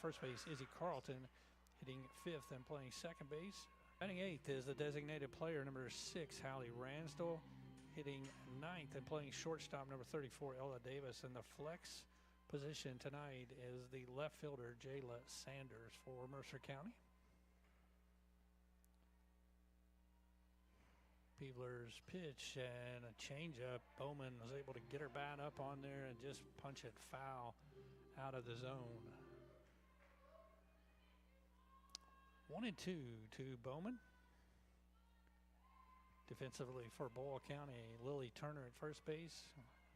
first base, Izzy Carlton, hitting 5th and playing second base. Batting 8th is the designated player, number 6, Hallie Ransdell, hitting 9th and playing shortstop, number 34, Ella Davis. And the flex position tonight is the left fielder, Jayla Sanders for Mercer County. Peebler's pitch and a changeup. Bowman was able to get her bat up on there and just punch it foul out of the zone. 1-2 to Bowman. Defensively for Boyle County, Lily Turner at first base.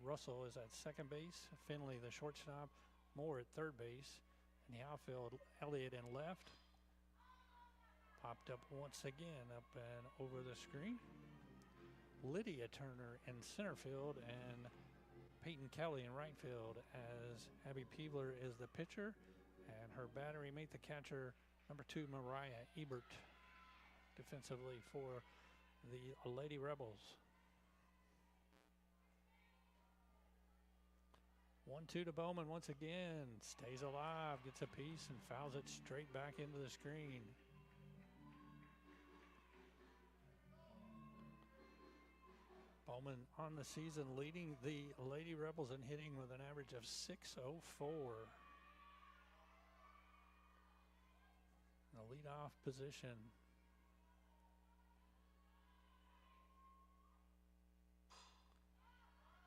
Russell is at second base. Finley, the shortstop. Moore at third base. In the outfield, Elliott in left. Popped up once again, up and over the screen. Lydia Turner in center field and Peyton Kelly in right field, as Abby Peebler is the pitcher and her battery mate, the catcher, number 2, Mariah Ebert, defensively for the Lady Rebels. 1-2 to Bowman once again. Stays alive, gets a piece, and fouls it straight back into the screen. Bowman on the season leading the Lady Rebels in hitting with an average of .604. The leadoff position.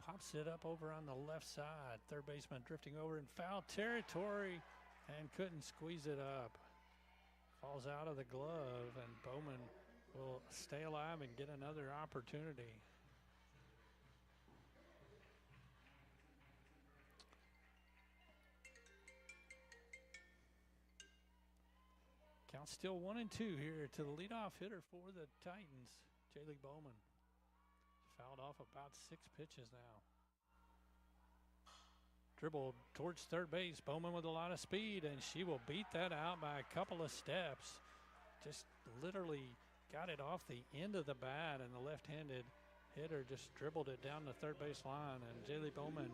Pops it up over on the left side. Third baseman drifting over in foul territory and couldn't squeeze it up. Falls out of the glove, and Bowman will stay alive and get another opportunity. Count still 1-2 here to the leadoff hitter for the Titans, Jaylee Bowman. Fouled off about 6 pitches now. Dribbled towards third base. Bowman with a lot of speed, and she will beat that out by a couple of steps. Just literally got it off the end of the bat, and the left-handed hitter just dribbled it down the third base line, and Jaylee Bowman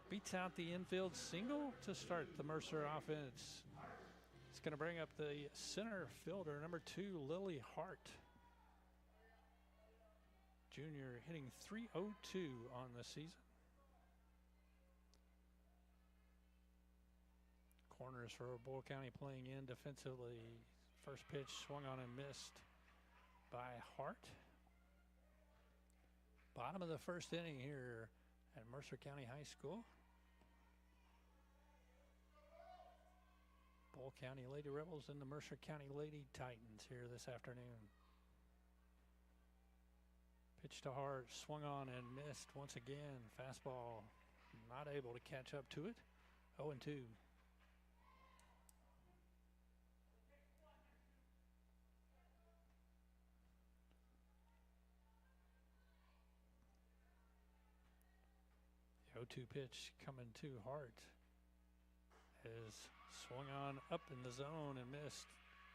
beats out the infield single to start the Mercer offense. It's going to bring up the center fielder, number 2, Lily Hart. Junior hitting .302 on the season. Corners for Boyle County playing in defensively. First pitch swung on and missed by Hart. Bottom of the first inning here at Mercer County High School. Boyle County Lady Rebels and the Mercer County Lady Titans here this afternoon. Pitch to Hart, swung on and missed once again. Fastball, not able to catch up to it. 0-2. The 0-2 pitch coming to Hart is swung on up in the zone and missed.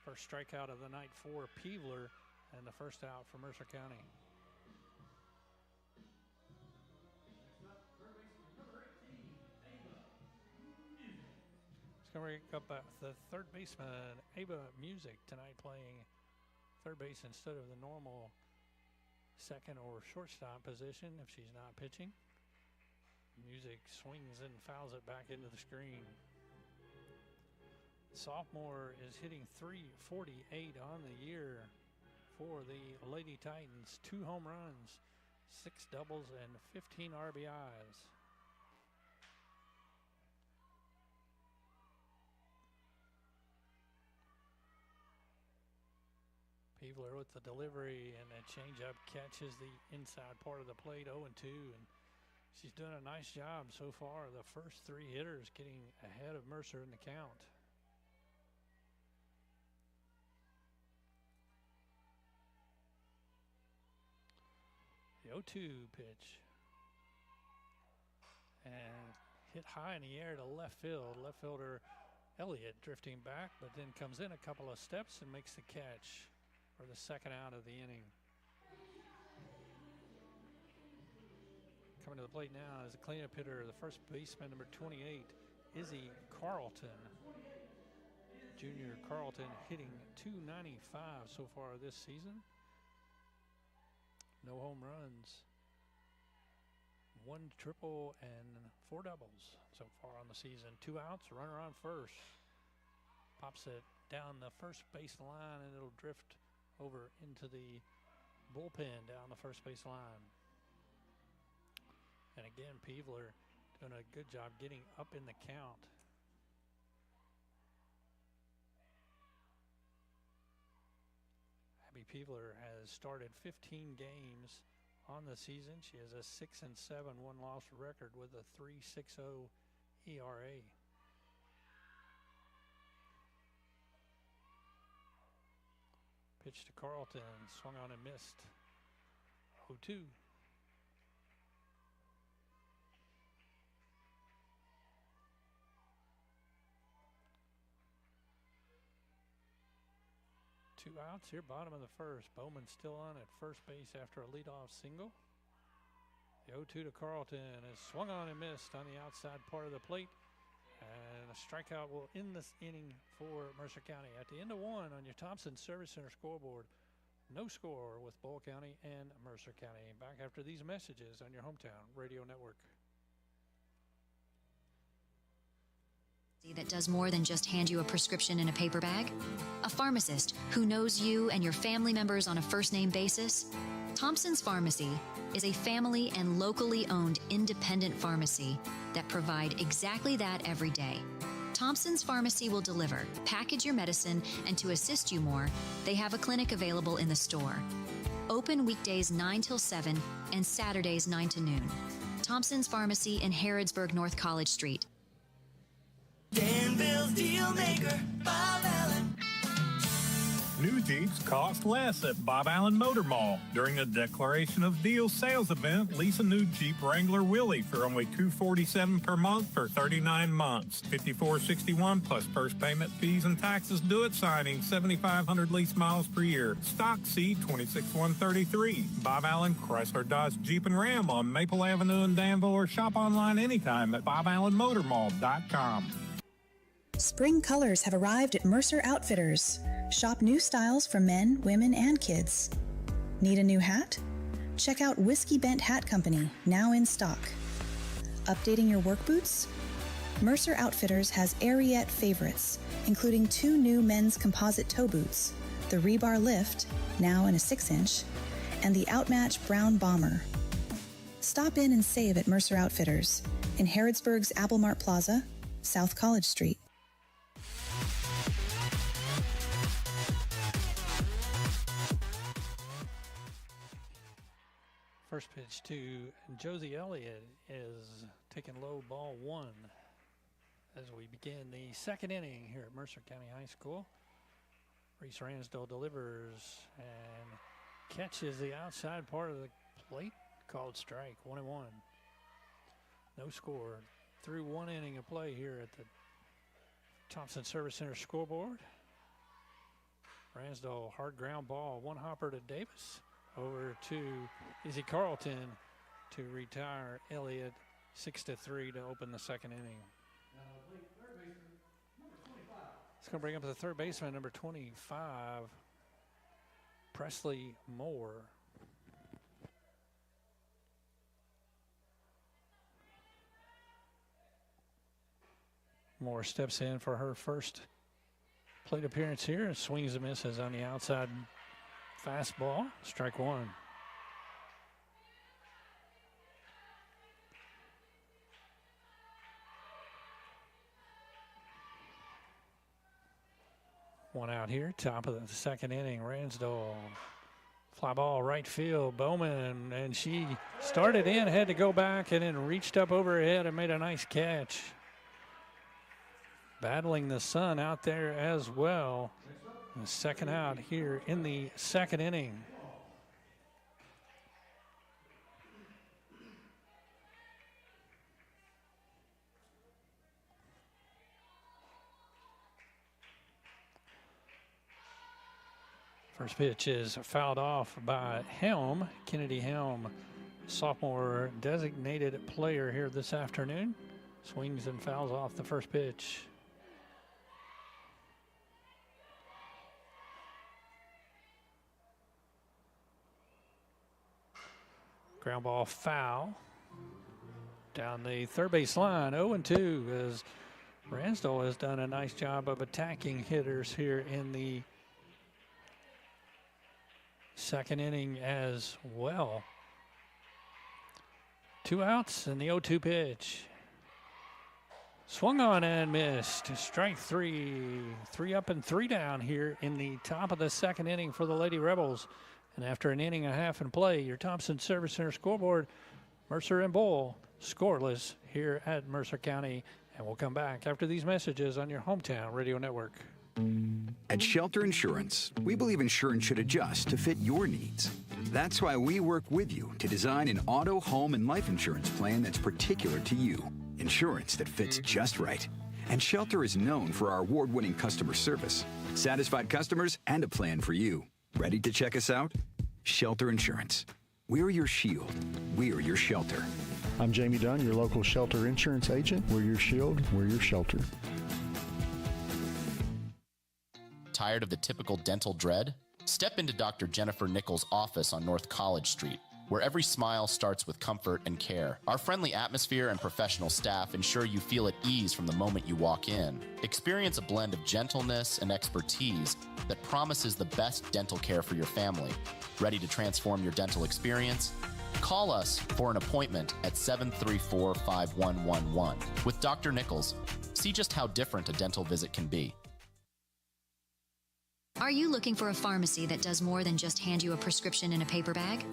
First strikeout of the night for Peebler, and the first out for Mercer County. It's going to bring up the third baseman, Ava Music, tonight playing third base instead of the normal second or shortstop position if she's not pitching. Music swings and fouls it back into the screen. Sophomore is hitting .348 on the year for the Lady Titans. 2 home runs, 6 doubles, and 15 RBIs. Peebler with the delivery, and a changeup catches the inside part of the plate. 0-2, and she's doing a nice job so far. The first 3 hitters getting ahead of Mercer in the count. The 0-2 pitch. And hit high in the air to left field. Left fielder Elliott drifting back, but then comes in a couple of steps and makes the catch for the second out of the inning. Coming to the plate now is a cleanup hitter, the first baseman, number 28, Izzy Carlton. junior Carlton, hitting .295 so far this season. No home runs, 1 triple and 4 doubles so far on the season. 2 outs, runner on first. Pops it down the first base line, and it'll drift over into the bullpen down the first base line. And again, Peevler doing a good job getting up in the count. Abby Peevler has started 15 games on the season. She has a 6-7 one-loss record with a 3.60 ERA. Pitch to Carlton, swung on and missed. 0-2. Two outs here, bottom of the first. Bowman still on at first base after a leadoff single. The 0-2 to Carlton is swung on and missed on the outside part of the plate. And a strikeout will end this inning for Mercer County. At the end of 1 on your Thompson Service Center scoreboard, no score with Boyle County and Mercer County. Back after these messages on your hometown radio network. That does more than just hand you a prescription in a paper bag? A pharmacist who knows you and your family members on a first-name basis? Thompson's Pharmacy is a family and locally owned independent pharmacy that provide exactly that every day. Thompson's Pharmacy will deliver, package your medicine, and to assist you more, they have a clinic available in the store. Open weekdays 9 till 7 and Saturdays 9 to noon. Thompson's Pharmacy in Harrodsburg, North College Street. Danville's Deal Maker, Bob Allen. New Jeeps cost less at Bob Allen Motor Mall. During a Declaration of Deal sales event, lease a new Jeep Wrangler Willys for only $247 per month for 39 months. $54.61 plus first payment, fees, and taxes due at signing. 7,500 lease miles per year. Stock C 26133. Bob Allen Chrysler Dodge Jeep and Ram on Maple Avenue in Danville, or shop online anytime at BobAllenMotorMall.com. Spring colors have arrived at Mercer Outfitters. Shop new styles for men, women, and kids. Need a new hat? Check out Whiskey Bent Hat Company, now in stock. Updating your work boots? Mercer Outfitters has Ariete favorites, including 2 new men's composite toe boots, the Rebar Lift, now in a 6-inch, and the Outmatch Brown Bomber. Stop in and save at Mercer Outfitters in Harrodsburg's Applemart Plaza, South College Street. First pitch to Josie Elliott is taking low, ball 1 as we begin the second inning here at Mercer County High School. Reese Ransdell delivers and catches the outside part of the plate, called strike, 1-1. No score through 1 inning of play here at the Thompson Service Center scoreboard. Ransdell, hard ground ball, 1 hopper to Davis. Over to Izzy Carlton to retire Elliott 6-3 to open the second inning. It's going to bring up the third baseman, number 25, Presley Moore. Moore steps in for her first plate appearance here and swings and misses on the outside fastball, strike 1. One out here, top of the second inning. Ransdell, fly ball right field. Bowman, and she started in, had to go back, and then reached up over her head and made a nice catch. Battling the sun out there as well. The second out here in the second inning. First pitch is fouled off by Helm, Kennedy Helm, sophomore designated player here this afternoon. Swings and fouls off the first pitch. Ground ball foul. Down the third base line, 0-2, as Ransdell has done a nice job of attacking hitters here in the second inning as well. 2 outs and the 0-2 pitch. Swung on and missed. Strike 3. 3 up and 3 down here in the top of the second inning for the Lady Rebels. And after an inning and a half in play, your Thompson Service Center scoreboard, Mercer and Bull scoreless here at Mercer County. And we'll come back after these messages on your hometown radio network. At Shelter Insurance, we believe insurance should adjust to fit your needs. That's why we work with you to design an auto, home, and life insurance plan that's particular to you. Insurance that fits just right. And Shelter is known for our award-winning customer service, satisfied customers, and a plan for you. Ready to check us out? Shelter Insurance. We're your shield. We're your shelter. I'm Jamie Dunn, your local Shelter Insurance agent. We're your shield. We're your shelter. Tired of the typical dental dread? Step into Dr. Jennifer Nichols' office on North College Street, where every smile starts with comfort and care. Our friendly atmosphere and professional staff ensure you feel at ease from the moment you walk in. Experience a blend of gentleness and expertise that promises the best dental care for your family. Ready to transform your dental experience? Call us for an appointment at 734-5111 with Dr. Nichols. See just how different a dental visit can be. Are you looking for a pharmacy that does more than just hand you a prescription in a paper bag?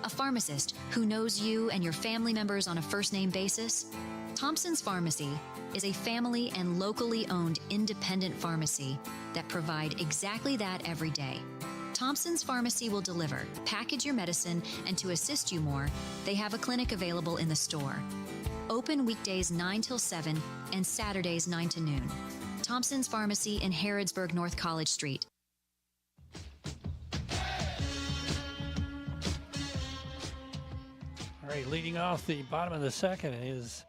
A pharmacist who knows you and your family members on a first-name basis? Thompson's Pharmacy is a family and locally owned independent pharmacy that provide exactly that every day. Thompson's Pharmacy will deliver, package your medicine, and to assist you more, they have a clinic available in the store. Open weekdays 9 till 7 and Saturdays 9 to noon. Thompson's Pharmacy in Harrodsburg, North College Street. All right, leading off the bottom of the second is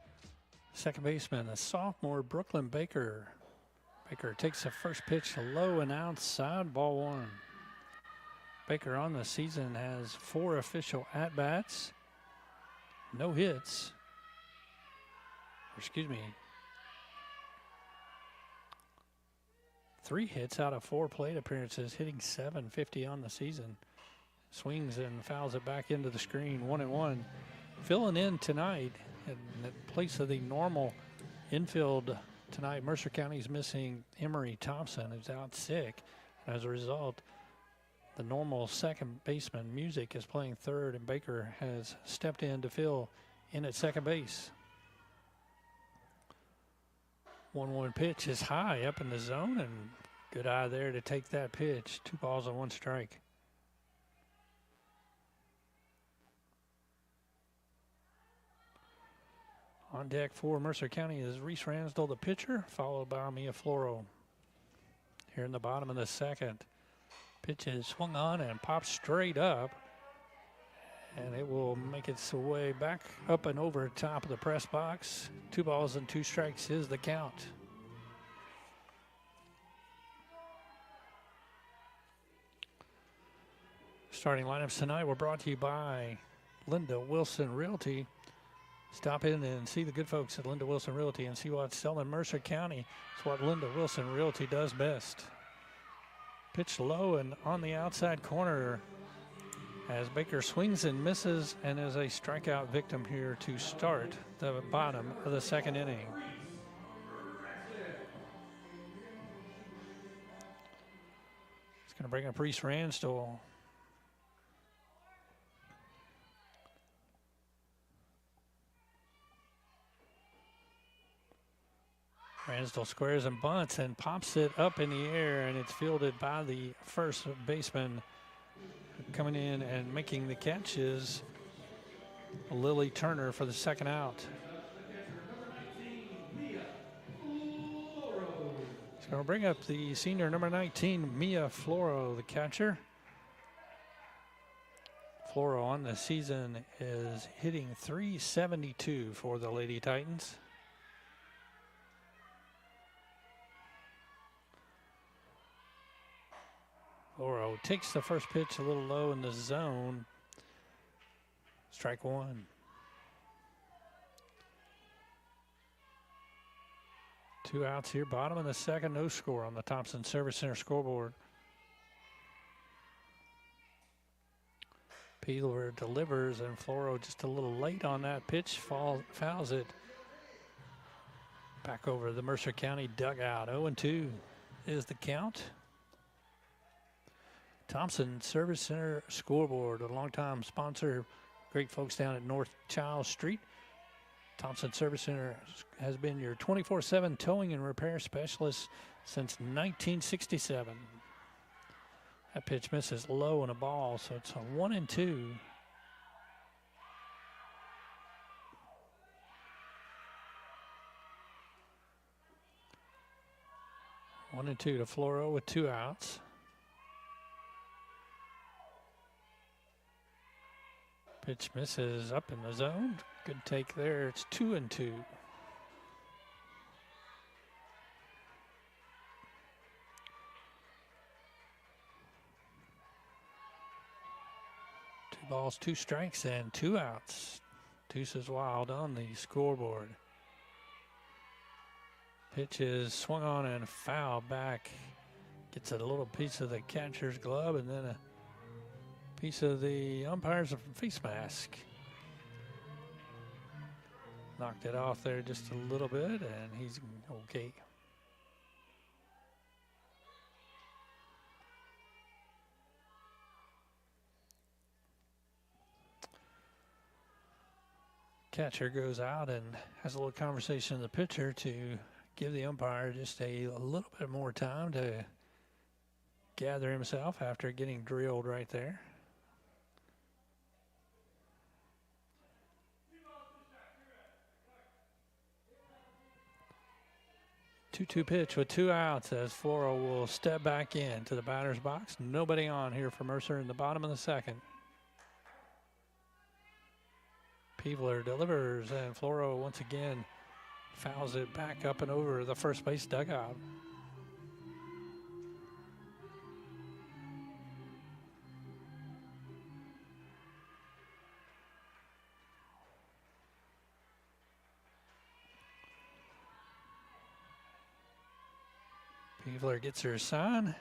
second baseman, the sophomore Brooklyn Baker. Baker takes the first pitch low and outside, ball 1. Baker on the season has 4 official at-bats, no hits. Excuse me, 3 hits out of 4 plate appearances, hitting .750 on the season. Swings and fouls it back into the screen, 1-1. Filling in tonight in place of the normal infield tonight, Mercer County's missing Emery Thompson, who's out sick. And as a result, the normal second baseman, Music, is playing third, and Baker has stepped in to fill in at second base. 1-1 pitch is high up in the zone, and good eye there to take that pitch. 2 balls and 1 strike. On deck for Mercer County is Reese Ransdell, the pitcher, followed by Mia Floro. Here in the bottom of the second. Pitch is swung on and popped straight up. And it will make its way back up and over top of the press box. 2 balls and 2 strikes is the count. Starting lineups tonight were brought to you by Linda Wilson Realty. Stop in and see the good folks at Linda Wilson Realty and see what's selling Mercer County. It's what Linda Wilson Realty does best. Pitch low and on the outside corner as Baker swings and misses and is a strikeout victim here to start the bottom of the second inning. It's going to bring up Reese Ransdell. Ransdell squares and bunts and pops it up in the air, and it's fielded by the first baseman. Coming in and making the catch is Lily Turner for the second out. It's going to bring up the senior number 19, Mia Floro, the catcher. Floro on the season is hitting .372 for the Lady Titans. Floro takes the first pitch a little low in the zone. Strike one. 2 outs here, bottom of the second, no score on the Thompson Service Center scoreboard. Peeler delivers, and Floro just a little late on that pitch, fouls it back over the Mercer County dugout. 0-2 is the count. Thompson Service Center scoreboard, a longtime sponsor, great folks down at North Child Street. Thompson Service Center has been your 24/7 towing and repair specialist since 1967. That pitch misses low on a ball, so it's a 1-2. One and two to Floro with 2 outs. Pitch misses up in the zone. Good take there. It's 2-2. Two balls, 2 strikes, and 2 outs. Deuces Wild on the scoreboard. Pitch is swung on and fouled back. Gets a little piece of the catcher's glove and then a piece of the umpire's face mask. Knocked it off there just a little bit, and he's okay. Catcher goes out and has a little conversation with the pitcher to give the umpire just a little bit more time to gather himself after getting drilled right there. Two-two pitch with 2 outs as Floro will step back in to the batter's box. Nobody on here for Mercer in the bottom of the second. Peeler delivers, and Floro once again fouls it back up and over the first base dugout. Peeler gets her sign,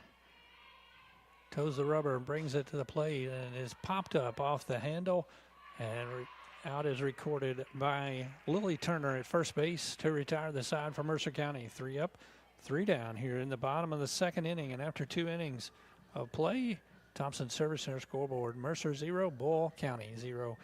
toes the rubber and brings it to the plate, and is popped up off the handle, and out is recorded by Lily Turner at first base to retire the side for Mercer County. 3 up, 3 down here in the bottom of the second inning, and after 2 innings of play, Thompson Service Center scoreboard, Mercer 0, Bull County 0.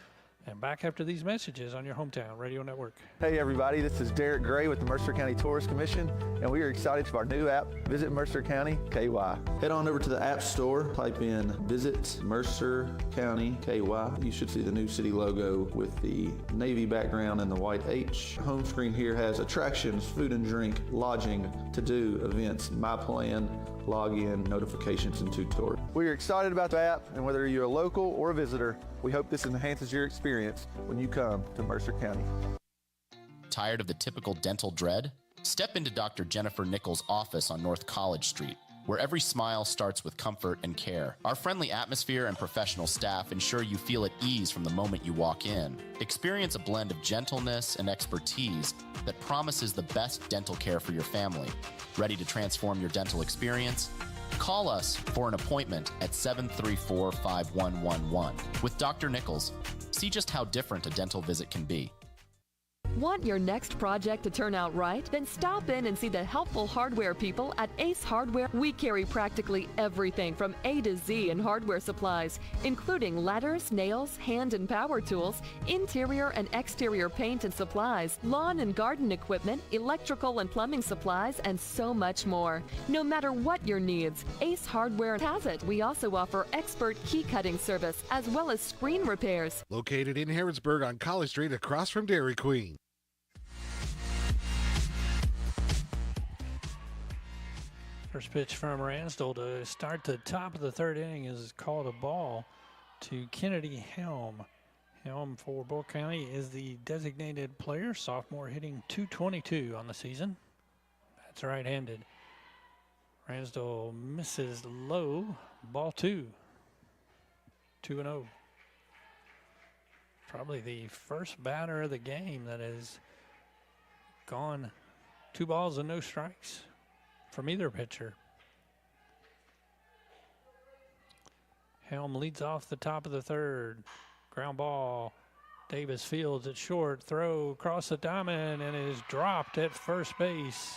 And back after these messages on your hometown radio network. Hey everybody, this is Derek Gray with the Mercer County Tourist Commission, and we are excited for our new app, Visit Mercer County KY. Head on over to the App Store, type in Visit Mercer County KY. You should see the new city logo with the navy background and the white H. Home screen here has attractions, food and drink, lodging, to-do, events, my plan, login, notifications, and tutorials. We are excited about the app, and whether you're a local or a visitor, we hope this enhances your experience when you come to Mercer County. Tired of the typical dental dread? Step into Dr. Jennifer Nichols' office on North College Street, where every smile starts with comfort and care. Our friendly atmosphere and professional staff ensure you feel at ease from the moment you walk in. Experience a blend of gentleness and expertise that promises the best dental care for your family. Ready to transform your dental experience? Call us for an appointment at 734-5111. With Dr. Nichols, see just how different a dental visit can be. Want your next project to turn out right? Then stop in and see the helpful hardware people at Ace Hardware. We carry practically everything from A to Z in hardware supplies, including ladders, nails, hand and power tools, interior and exterior paint and supplies, lawn and garden equipment, electrical and plumbing supplies, and so much more. No matter what your needs, Ace Hardware has it. We also offer expert key cutting service as well as screen repairs. Located in Harrodsburg on College Street across from Dairy Queen. First pitch from Ransdell to start the top of the third inning is called a ball to Kennedy Helm. Helm for Bull County is the designated player, sophomore, hitting .222 on the season. That's right-handed. Ransdell misses low, ball 2. 2-0. Probably the first batter of the game that has gone 2 balls and no strikes from either pitcher. Helm leads off the top of the third. Ground ball. Davis fields it short. Throw across the diamond and is dropped at first base.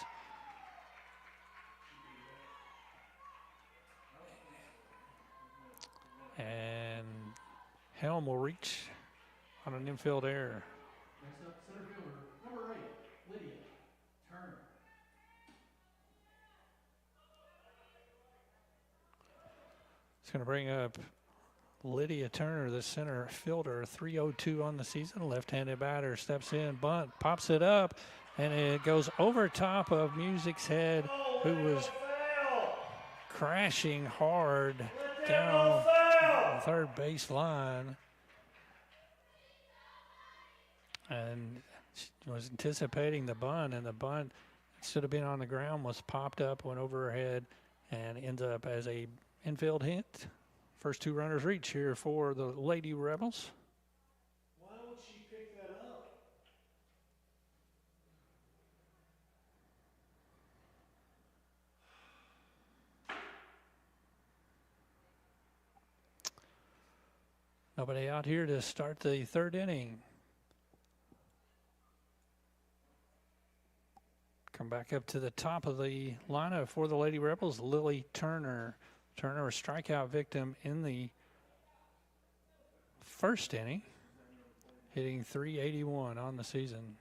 And Helm will reach on an infield error. Next up, center fielder, number 8, Lydia Turner. It's going to bring up Lydia Turner, the center fielder, 302 on the season. Left-handed batter steps in, bunt, pops it up, and it goes over top of Music's head, who was crashing hard down the third base line. And she was anticipating the bunt, and the bunt, instead of being on the ground, was popped up, went over her head, and ends up as a infield hit. First 2 runners reach here for the Lady Rebels. Why would she pick that up? Nobody out here to start the 3rd inning. Come back up to the top of the lineup for the Lady Rebels, Lily Turner. Turner, a strikeout victim in the 1st inning, hitting .381 on the season.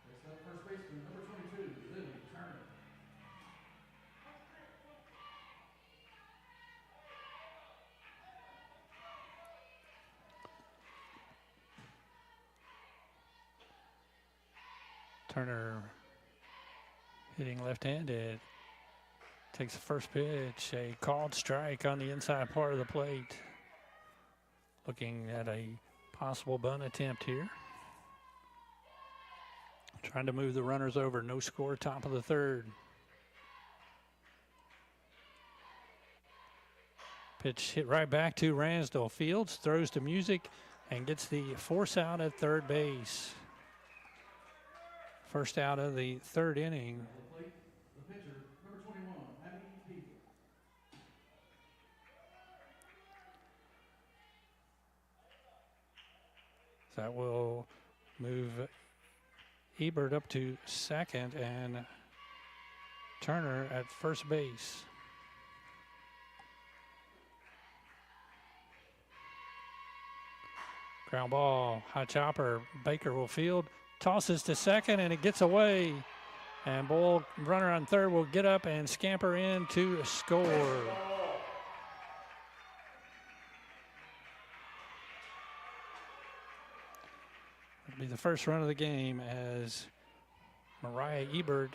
Next up, first baseman, number 22, Lily Turner. Turner hitting left-handed. Takes the first pitch, a called strike on the inside part of the plate. Looking at a possible bunt attempt here. Trying to move the runners over, no score, top of the 3rd. Pitch hit right back to Ransdell. Fields throws to Music and gets the force out at third base. First out of the 3rd inning. The pitcher, number 21, Abby Peeble. That will move Ebert up to 2nd and Turner at first base. Ground ball, high chopper. Baker will field. Tosses to 2nd, and it gets away. And Bull, runner on 3rd, will get up and scamper in to score. It'll be the first run of the game as Mariah Ebert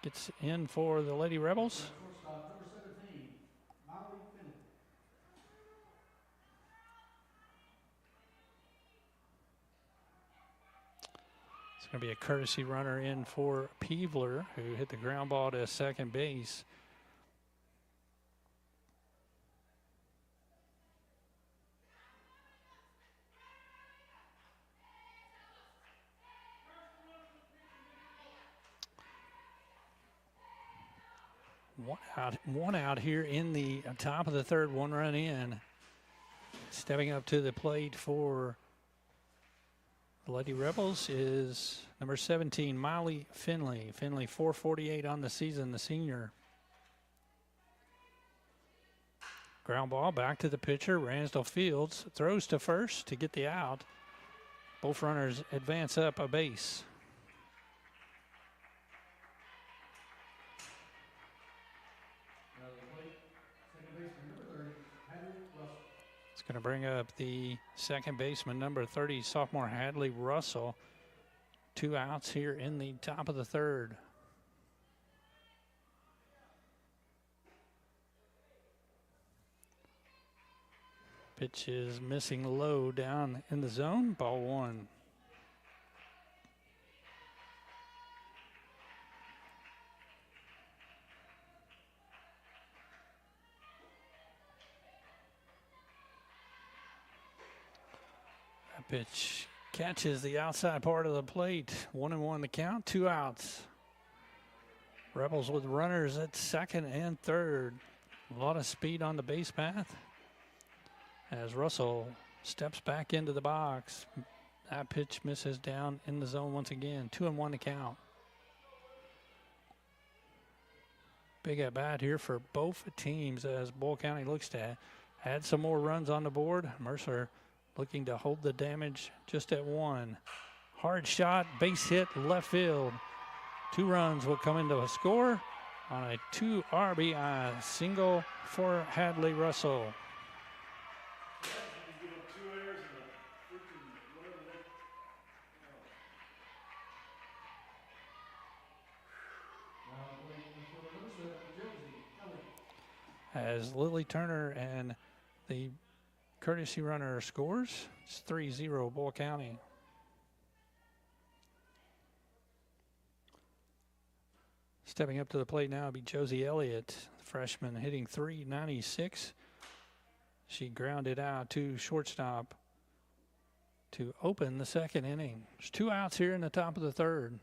gets in for the Lady Rebels. Shortstop, number 17, Molly Finley. It's going to be a courtesy runner in for Peevler, who hit the ground ball to 2nd base. One out here in the top of the 3rd, 1 run in. Stepping up to the plate for the Lady Rebels is number 17, Molly Finley. Finley, 448 on the season, the senior. Ground ball back to the pitcher. Ransdell Fields throws to first to get the out. Both runners advance up a base. It's going to bring up the 2nd baseman, number 30, sophomore Hadley Russell. 2 outs here in the top of the 3rd. Pitch is missing low down in the zone. Ball 1. Pitch catches the outside part of the plate. 1-1 the count, 2 outs. Rebels with runners at second and third. A lot of speed on the base path as Russell steps back into the box. That pitch misses down in the zone once again. 2-1 the count. Big at bat here for both teams as Bull County looks to add some more runs on the board. Mercer looking to hold the damage just at 1. Hard shot, base hit, left field. 2 runs will come into a score on a 2 RBI single for Hadley Russell. As Lily Turner and the courtesy runner scores, it's 3-0 Bull County. Stepping up to the plate now will be Josie Elliott, freshman, hitting .396. She grounded out to shortstop to open the second inning. There's 2 outs here in the top of the third.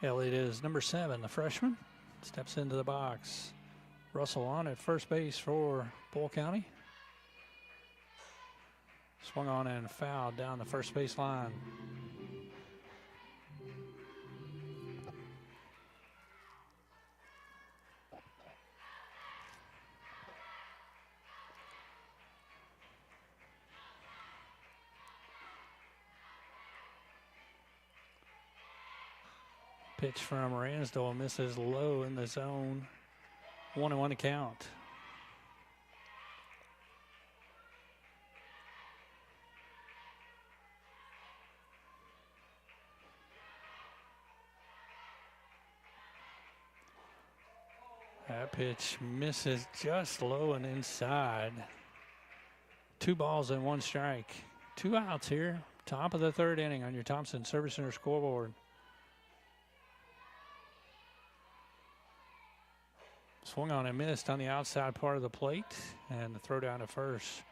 Elliott is number 7, the freshman. Steps into the box. Russell on at first base for Bull County. Swung on and fouled down the first base line. Pitch from Ransdell misses low in the zone. 1-1 to count. That pitch misses just low and inside. 2 balls and 1 strike. 2 outs here. Top of the third inning on your Thompson Service Center scoreboard. Swung on and missed on the outside part of the plate, and the throw down to first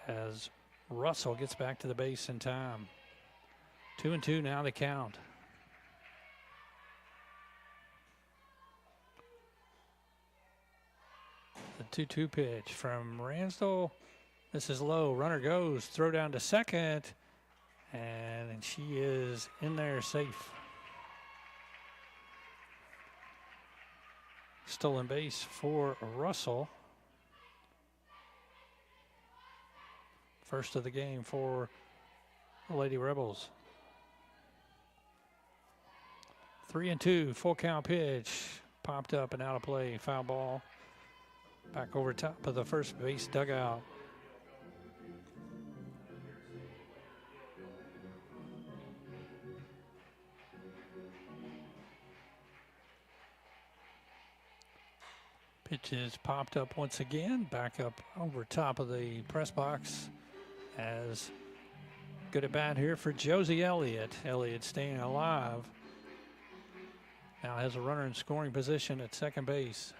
as Russell gets back to the base in time. 2-2 now the count. The 2-2 pitch from Ransdell. This is low. Runner goes. Throw down to second, and she is in there safe. Stolen base for Russell. First of the game for the Lady Rebels. 3-2, full count pitch. Popped up and out of play. Foul ball. Back over top of the first base dugout. Pitch is popped up once again, back up over top of the press box as good at bat here for Josie Elliott. Elliott staying alive. Now has a runner in scoring position at second base.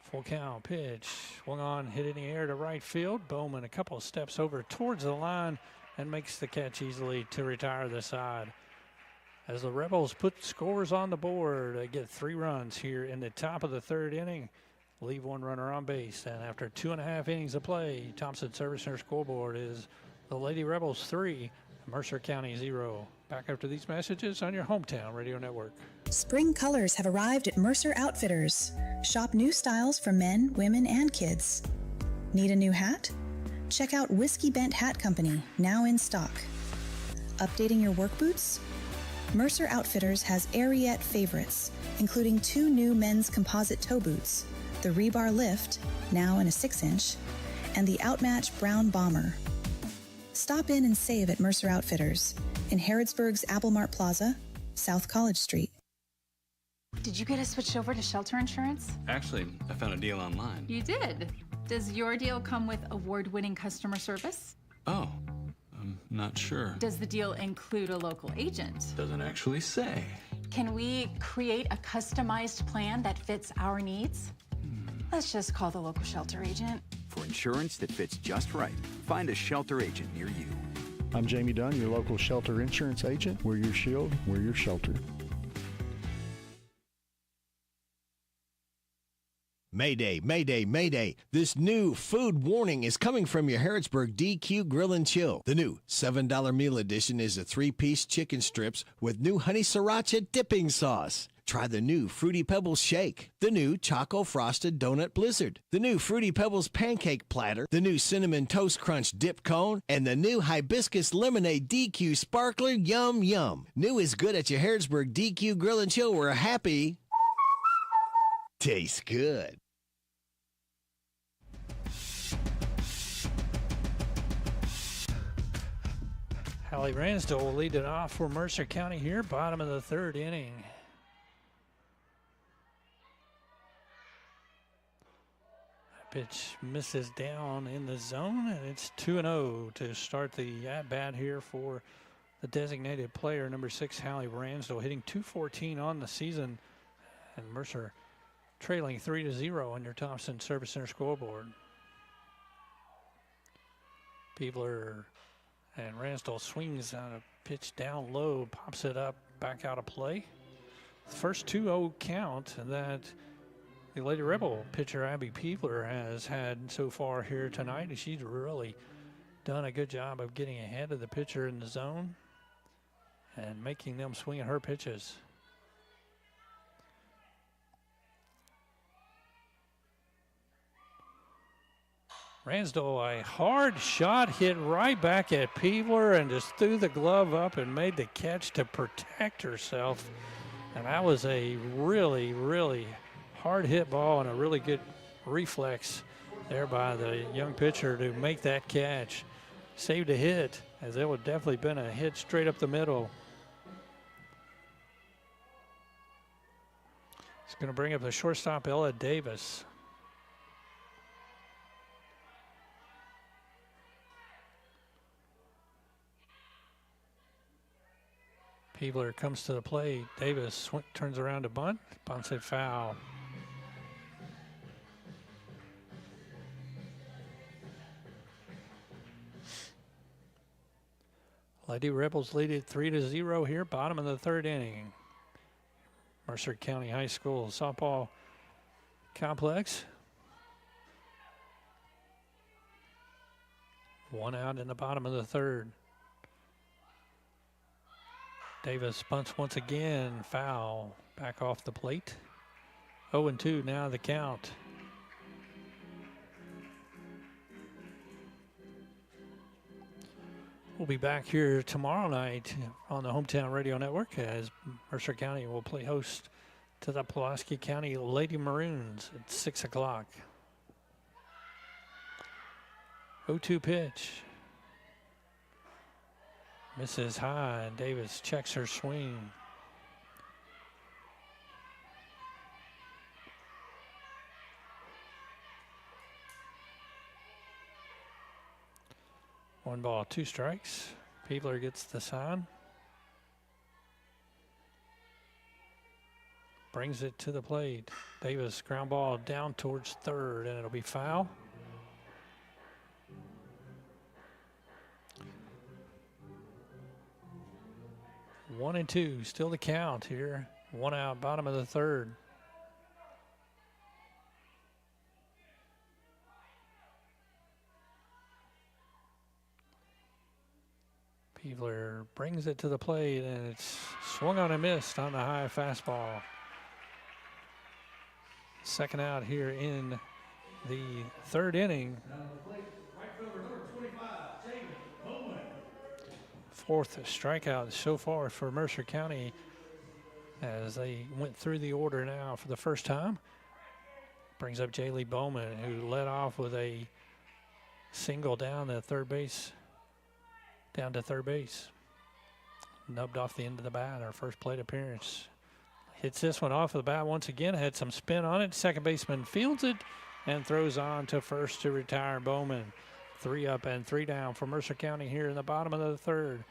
Full count pitch. Swung on, hit in the air to right field. Bowman a couple of steps over towards the line and makes the catch easily to retire the side. As the Rebels put scores on the board, they get 3 runs here in the top of the third inning. Leave 1 runner on base. And after 2.5 innings of play, Thompson Service Center scoreboard is the Lady Rebels 3, Mercer County 0. Back after these messages on your hometown radio network. Spring colors have arrived at Mercer Outfitters. Shop new styles for men, women, and kids. Need a new hat? Check out Whiskey Bent Hat Company, now in stock. Updating your work boots? Mercer Outfitters has Ariete favorites, including 2 new men's composite toe boots, the Rebar Lift, now in a 6-inch, and the Outmatch Brown Bomber. Stop in and save at Mercer Outfitters in Harrodsburg's Applemart Plaza, South College Street. Did you get us switched over to shelter insurance? Actually, I found a deal online. You did? Does your deal come with award-winning customer service? Oh, Not sure. Does the deal include a local agent? Doesn't actually say. Can we create a customized plan that fits our needs? Let's just call the local shelter agent. For insurance that fits just right, find a shelter agent near you. I'm Jamie Dunn, your local shelter insurance agent. We're your shield, we're your shelter. Mayday, mayday, mayday. This new food warning is coming from your Harrodsburg DQ Grill and Chill. The new $7 meal edition is a 3-piece chicken strips with new honey sriracha dipping sauce. Try the new Fruity Pebbles Shake, the new Choco Frosted Donut Blizzard, the new Fruity Pebbles Pancake Platter, the new Cinnamon Toast Crunch Dip Cone, and the new Hibiscus Lemonade DQ Sparkler Yum Yum. New is good at your Harrodsburg DQ Grill and Chill where happy tastes good. Hallie Ransdell will lead it off for Mercer County here, bottom of the third inning. That pitch misses down in the zone, and it's 2-0 to start the at-bat here for the designated player, number 6, Hallie Ransdell, hitting .214 on the season, and Mercer trailing 3-0 on your Thompson Service Center scoreboard. Peebler and Ransdell swings on a pitch down low, pops it up, back out of play. First 2-0 count that the Lady Rebel pitcher Abby Peebler has had so far here tonight. She's really done a good job of getting ahead of the pitcher in the zone and making them swing at her pitches. Ransdell, a hard shot hit right back at Peebler and just threw the glove up and made the catch to protect herself. And that was a really, really hard hit ball and a really good reflex there by the young pitcher to make that catch. Saved a hit, as it would definitely been a hit straight up the middle. It's going to bring up the shortstop, Ella Davis. Peebler comes to the plate. Davis turns around to bunt. Bunts it foul. Lady Rebels lead it 3-0 here, bottom of the third inning. Mercer County High School softball complex. One out in the bottom of the third. Davis bunts once again, foul, back off the plate. 0-2 now the count. We'll be back here tomorrow night on the Hometown Radio Network as Mercer County will play host to the Pulaski County Lady Maroons at 6 o'clock. 0-2 pitch. Misses high, and Davis checks her swing. One ball, 2 strikes. Peebler gets the sign. Brings it to the plate. Davis ground ball down towards third, and it'll be foul. One and two, still the count here. One out, bottom of the third. Peebler brings it to the plate, and it's swung on and missed on the high fastball. Second out here in the third inning. Fourth strikeout so far for Mercer County as they went through the order now for the first time. Brings up Jaylee Bowman, who led off with a single down to third base. Nubbed off the end of the bat, our first plate appearance. Hits this one off of the bat once again, had some spin on it. Second baseman fields it and throws on to first to retire Bowman. 3 up and 3 down for Mercer County here in the bottom of the third.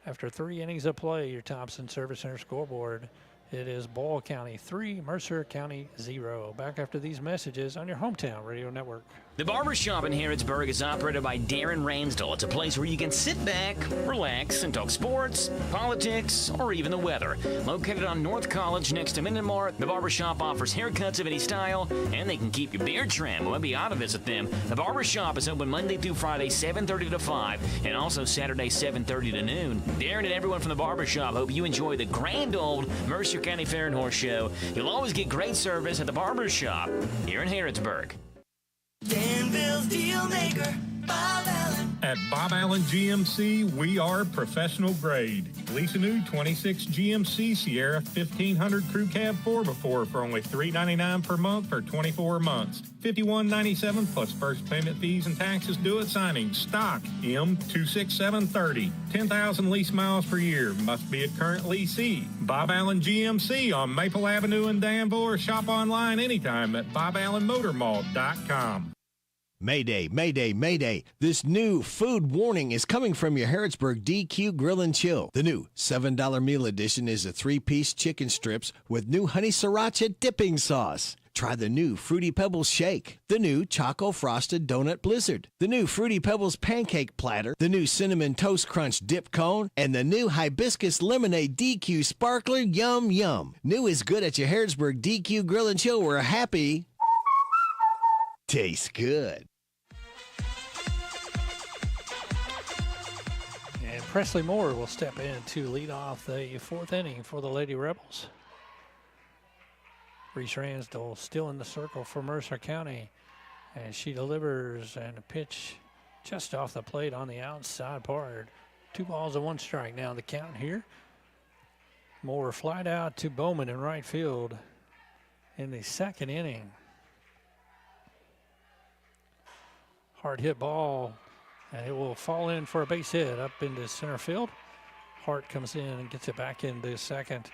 After 3 innings of play, your Thompson Service Center scoreboard. It is Boyle County 3, Mercer County 0. Back after these messages on your hometown radio network. The Barbershop in Harrodsburg is operated by Darren Ransdell. It's a place where you can sit back, relax, and talk sports, politics, or even the weather. Located on North College next to Minimark, the Barbershop offers haircuts of any style, and they can keep your beard trimmed. Well, be ought to visit them. The Barbershop is open Monday through Friday, 7:30 to 5, and also Saturday, 7:30 to noon. Darren and everyone from the Barbershop hope you enjoy the grand old Mercer County Fair and Horse Show. You'll always get great service at the Barbershop here in Harrodsburg. Danville's Deal Maker, Bob Allen. At Bob Allen GMC, we are professional grade. Lease a new 26 GMC Sierra 1500 Crew Cab 4x4 for only $399 per month for 24 months. $51.97 plus first payment fees and taxes due at signing. Stock M26730. 10,000 lease miles per year. Must be a current leasee. Bob Allen GMC on Maple Avenue in Danville, or shop online anytime at boballenmotormall.com. Mayday, mayday, mayday. This new food warning is coming from your Harrodsburg DQ Grill and Chill. The new $7 meal edition is a 3-piece chicken strips with new honey sriracha dipping sauce. Try the new Fruity Pebbles Shake, the new Choco Frosted Donut Blizzard, the new Fruity Pebbles Pancake Platter, the new Cinnamon Toast Crunch Dip Cone, and the new Hibiscus Lemonade DQ Sparkler. Yum, yum. New is good at your Harrodsburg DQ Grill and Chill, where happy tastes good. And Presley Moore will step in to lead off the 4th inning for the Lady Rebels. Reese Ransdell still in the circle for Mercer County, and she delivers, and a pitch just off the plate on the outside part. 2 balls and 1 strike now the count here. Moore flied out to Bowman in right field in the 2nd inning. Hard hit ball, and it will fall in for a base hit up into center field. Hart comes in and gets it back into second,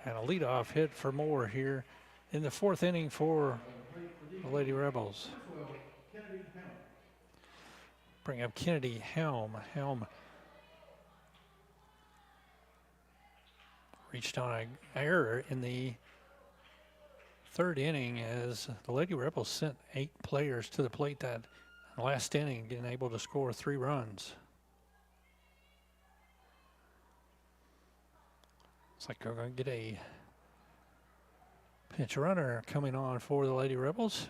and a leadoff hit for Moore here in the 4th inning for the Lady Rebels. Bring up Kennedy Helm. Helm reached on an error in the 3rd inning as the Lady Rebels sent 8 players to the plate that last inning, getting able to score 3 runs. Looks like they're going to get a pinch runner coming on for the Lady Rebels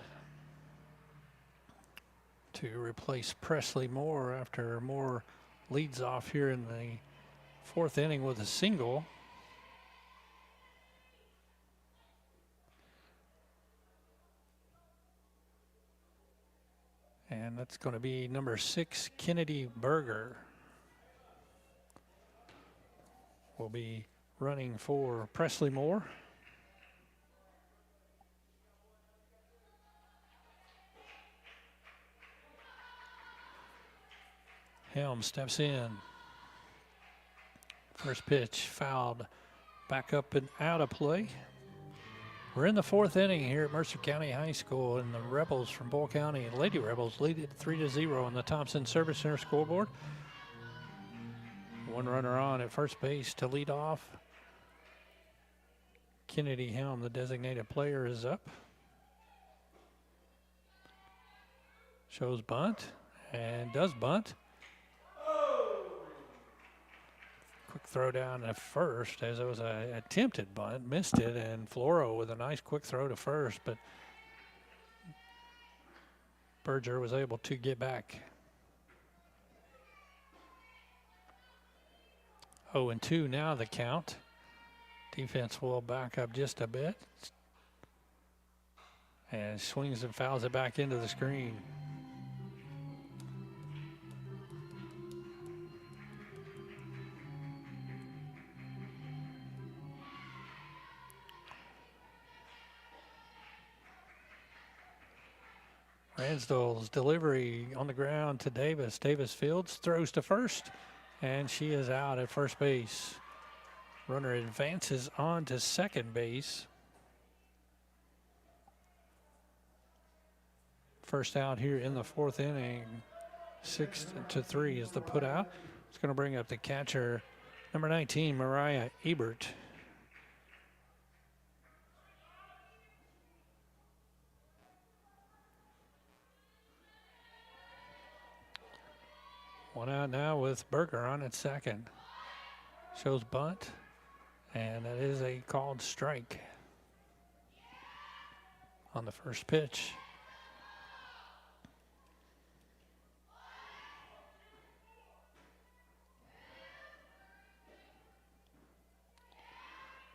to replace Presley Moore after Moore leads off here in the 4th inning with a single. And that's going to be number 6, Kennedy Berger. Will be running for Presley Moore. Helm steps in. First pitch fouled back up and out of play. We're in the 4th inning here at Mercer County High School, and the Rebels from Boyle County, Lady Rebels, lead it 3-0 on the Thompson Service Center scoreboard. 1 runner on at first base to lead off. Kennedy Helm, the designated player, is up. Shows bunt, and does bunt. Quick throw down to first, as it was an attempted bunt, missed it, and Floro with a nice quick throw to first, but Berger was able to get back. 0-2 now the count. Defense will back up just a bit, and swings and fouls it back into the screen. Ransdell's delivery on the ground to Davis. Davis fields, throws to first, and she is out at first base. Runner advances on to second base. First out here in the 4th inning. 6-3 is the put out. It's going to bring up the catcher, number 19, Mariah Ebert. One out now with Berger on at second. Shows bunt, and that is a called strike on the first pitch.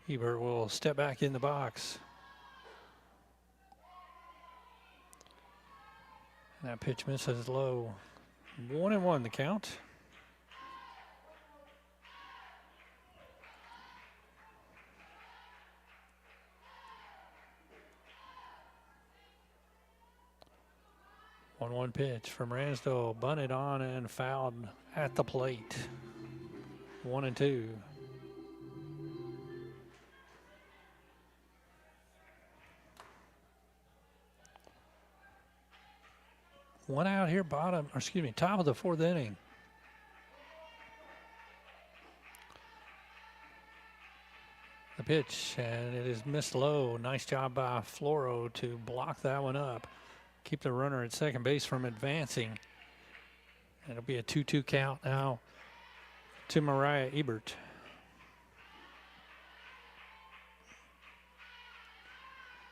Ebert will step back in the box. And that pitch misses low. 1-1 the count. One pitch from Ransdell, bunted on and fouled at the plate. 1-2. One out here, top of the fourth inning. The pitch, and it is missed low. Nice job by Floro to block that one up. Keep the runner at second base from advancing. It'll be a 2-2 count now to Mariah Ebert.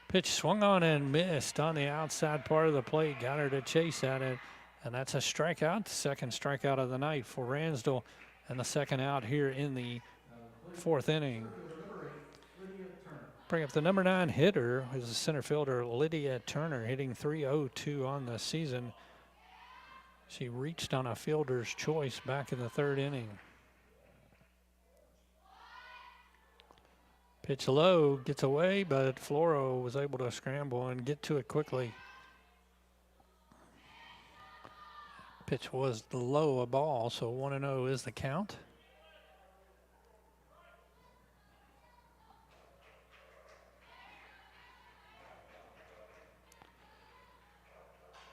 Pitch swung on and missed on the outside part of the plate. Got her to chase at it, and that's a strikeout. The second strikeout of the night for Ransdell, and the second out here in the fourth inning. Bring up the number 9 hitter, who's the center fielder, Lydia Turner, hitting .302 on the season. She reached on a fielder's choice back in the third inning. Pitch low, gets away, but Floro was able to scramble and get to it quickly. Pitch was low, a ball, so 1-0 is the count.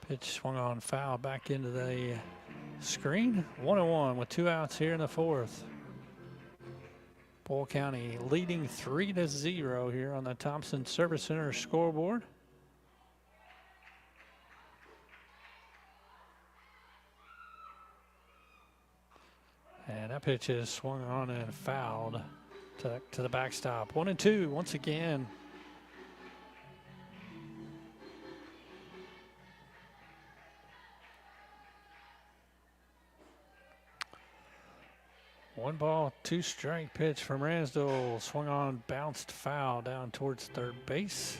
Pitch swung on, foul back into the screen. 1-1 with 2 outs here in the fourth. Boyle County leading 3-0 here on the Thompson Service Center scoreboard. And that pitch is swung on and fouled to the backstop. 1-2 once again. One ball, 2 strike pitch from Ransdell. Swung on, bounced foul down towards third base.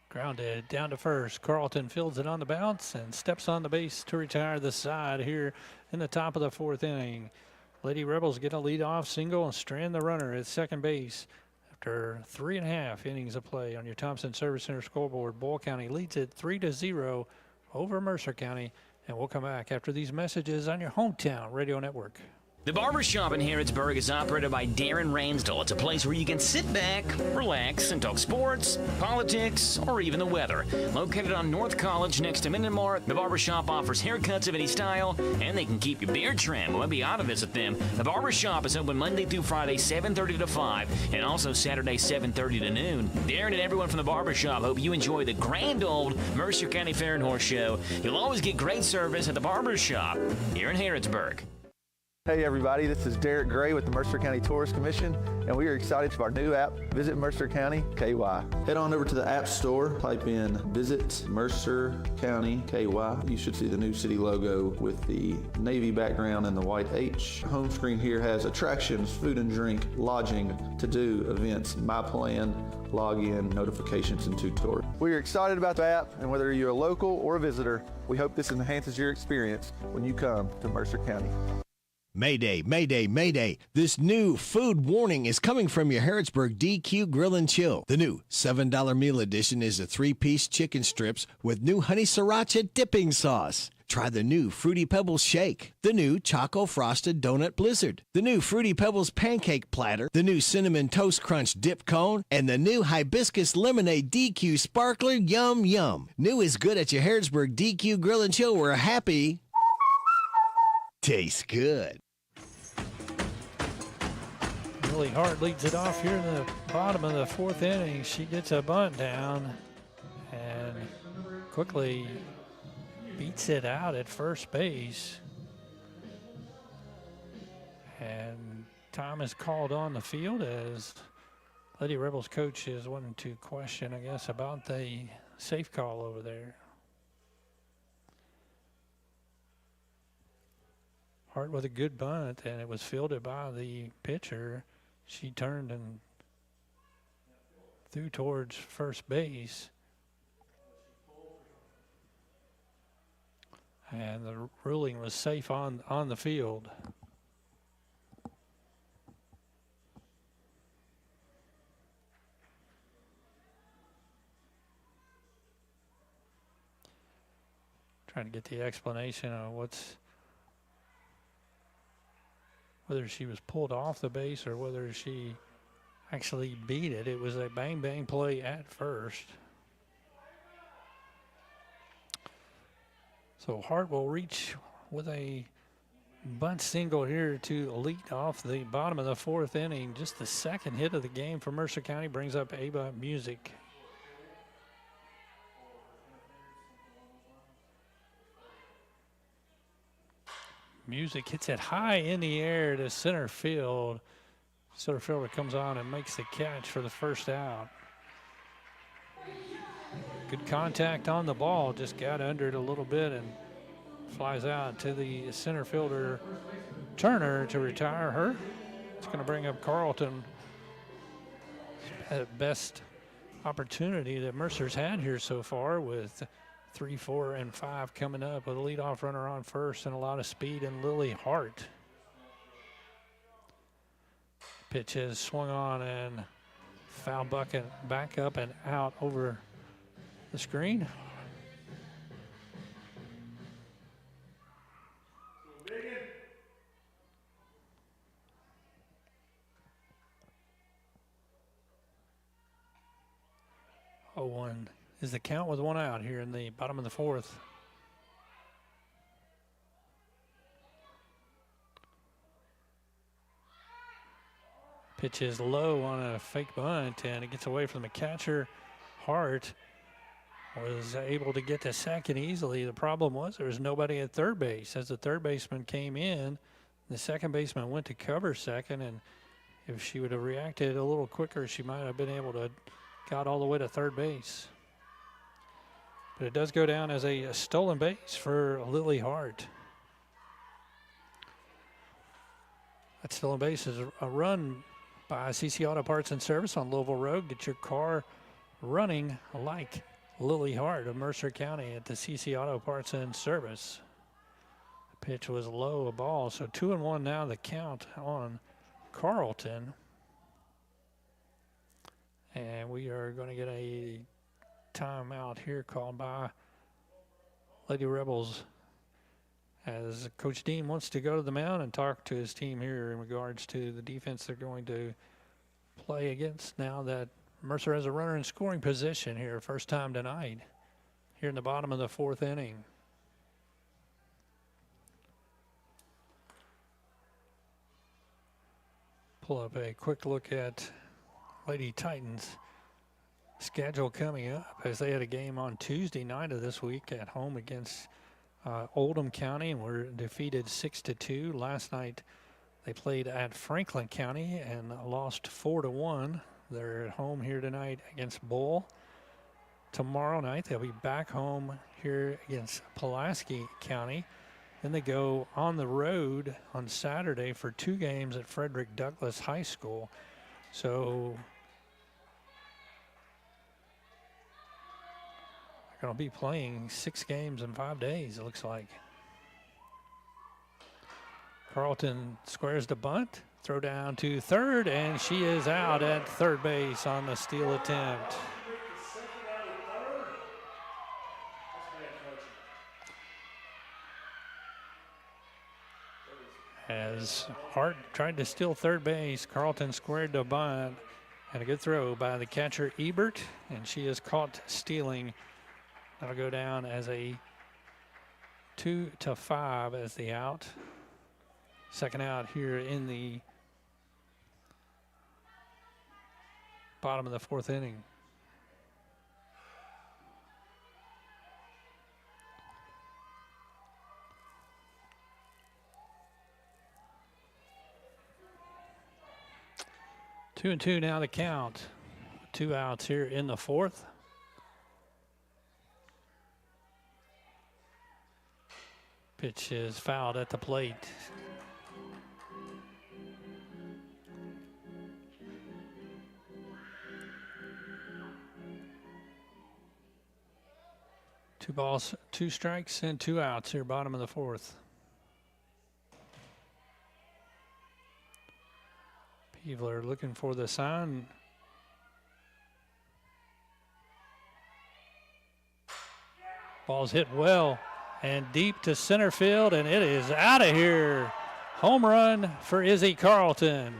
Grounded down to first. Carlton fields it on the bounce and steps on the base to retire the side here in the top of the fourth inning. Lady Rebels get a leadoff single and strand the runner at second base after 3.5 innings of play on your Thompson Service Center scoreboard. Boyle County leads it 3-0 over Mercer County, and we'll come back after these messages on your hometown radio network. The Barbershop in Harrodsburg is operated by Darren Ransdell. It's a place where you can sit back, relax, and talk sports, politics, or even the weather. Located on North College next to Minden Mart, the Barbershop offers haircuts of any style, and they can keep your beard trimmed. Well, be ought to visit them. The Barbershop is open Monday through Friday, 7:30 to 5, and also Saturday, 7:30 to noon. Darren and everyone from the Barbershop hope you enjoy the grand old Mercer County Fair and Horse Show. You'll always get great service at the Barbershop here in Harrodsburg. Hey everybody, this is Derek Gray with the Mercer County Tourist Commission, and we are excited for our new app, Visit Mercer County KY. Head on over to the App Store, type in Visit Mercer County KY. You should see the new city logo with the navy background and the white H. Home screen here has attractions, food and drink, lodging, to-do, events, my plan, login, notifications, and tutorials. We are excited about the app, and whether you're a local or a visitor, we hope this enhances your experience when you come to Mercer County. Mayday, mayday, mayday. This new food warning is coming from your Harrodsburg DQ Grill and Chill. The new $7 meal edition is a 3-piece chicken strips with new honey sriracha dipping sauce. Try the new Fruity Pebbles Shake, the new Choco Frosted Donut Blizzard, the new Fruity Pebbles Pancake Platter, the new Cinnamon Toast Crunch Dip Cone, and the new Hibiscus Lemonade DQ Sparkler. Yum, yum. New is good at your Harrodsburg DQ Grill and Chill, where happy tastes good. Really Hart leads it off here in the bottom of the 4th inning. She gets a bunt down and quickly beats it out at first base. And time is called on the field as Lady Rebels coach is wanting to question, I guess, about the safe call over there. Hart with a good bunt, and it was fielded by the pitcher. She turned and threw towards first base. And the ruling was safe on the field. Trying to get the explanation of whether she was pulled off the base or whether she actually beat it. It was a bang-bang play at first. So Hart will reach with a bunt single here to lead off the bottom of the 4th inning. Just the second hit of the game for Mercer County brings up Ava Music. Music hits it high in the air to center field. Center fielder comes on and makes the catch for the first out. Good contact on the ball, just got under it a little bit and flies out to the center fielder Turner to retire her. It's going to bring up Carlton. Best opportunity that Mercer's had here so far, with 3, 4, and 5 coming up with a leadoff runner on first and a lot of speed in Lily Hart. Pitch is swung on and foul bucket back up and out over the screen. Oh, 1 is the count with 1 out here in the bottom of the 4th. Pitch is low on a fake bunt, and it gets away from the catcher. Hart was able to get to second easily. The problem was there was nobody at third base. As the third baseman came in, the second baseman went to cover second, and if she would have reacted a little quicker, she might have been able to got all the way to third base. But it does go down as a stolen base for Lily Hart. That stolen base is a run by CC Auto Parts and Service on Louisville Road. Get your car running like Lily Hart of Mercer County at the CC Auto Parts and Service. The pitch was low, a ball, so 2-1 now the count on Carlton. And we are going to get a timeout here called by Lady Rebels, as Coach Dean wants to go to the mound and talk to his team here in regards to the defense they're going to play against now that Mercer has a runner in scoring position here, first time tonight, here in the bottom of the 4th inning. Pull up a quick look at Lady Titans' schedule coming up, as they had a game on Tuesday night of this week at home against Oldham County and were defeated 6-2. Last night they played at Franklin County and lost 4-1. They're at home here tonight against Bull. Tomorrow night they'll be back home here against Pulaski County. Then they go on the road on Saturday for 2 games at Frederick Douglass High School. So they're going to be playing 6 games in 5 days, it looks like. Carlton squares the bunt. Throw down to third, and she is out at third base on the steal attempt. As Hart tried to steal third base, Carlton squared the bunt. And a good throw by the catcher Ebert, and she is caught stealing. That'll go down as a 2-5 as the out. Second out here in the bottom of the fourth inning. Two and two now the count. 2 outs here in the fourth. Pitch is fouled at the plate. Two balls, 2 strikes, and 2 outs here, bottom of the fourth. Peevler looking for the sign. Ball's hit well and deep to center field, and it is out of here. Home run for Izzy Carlton.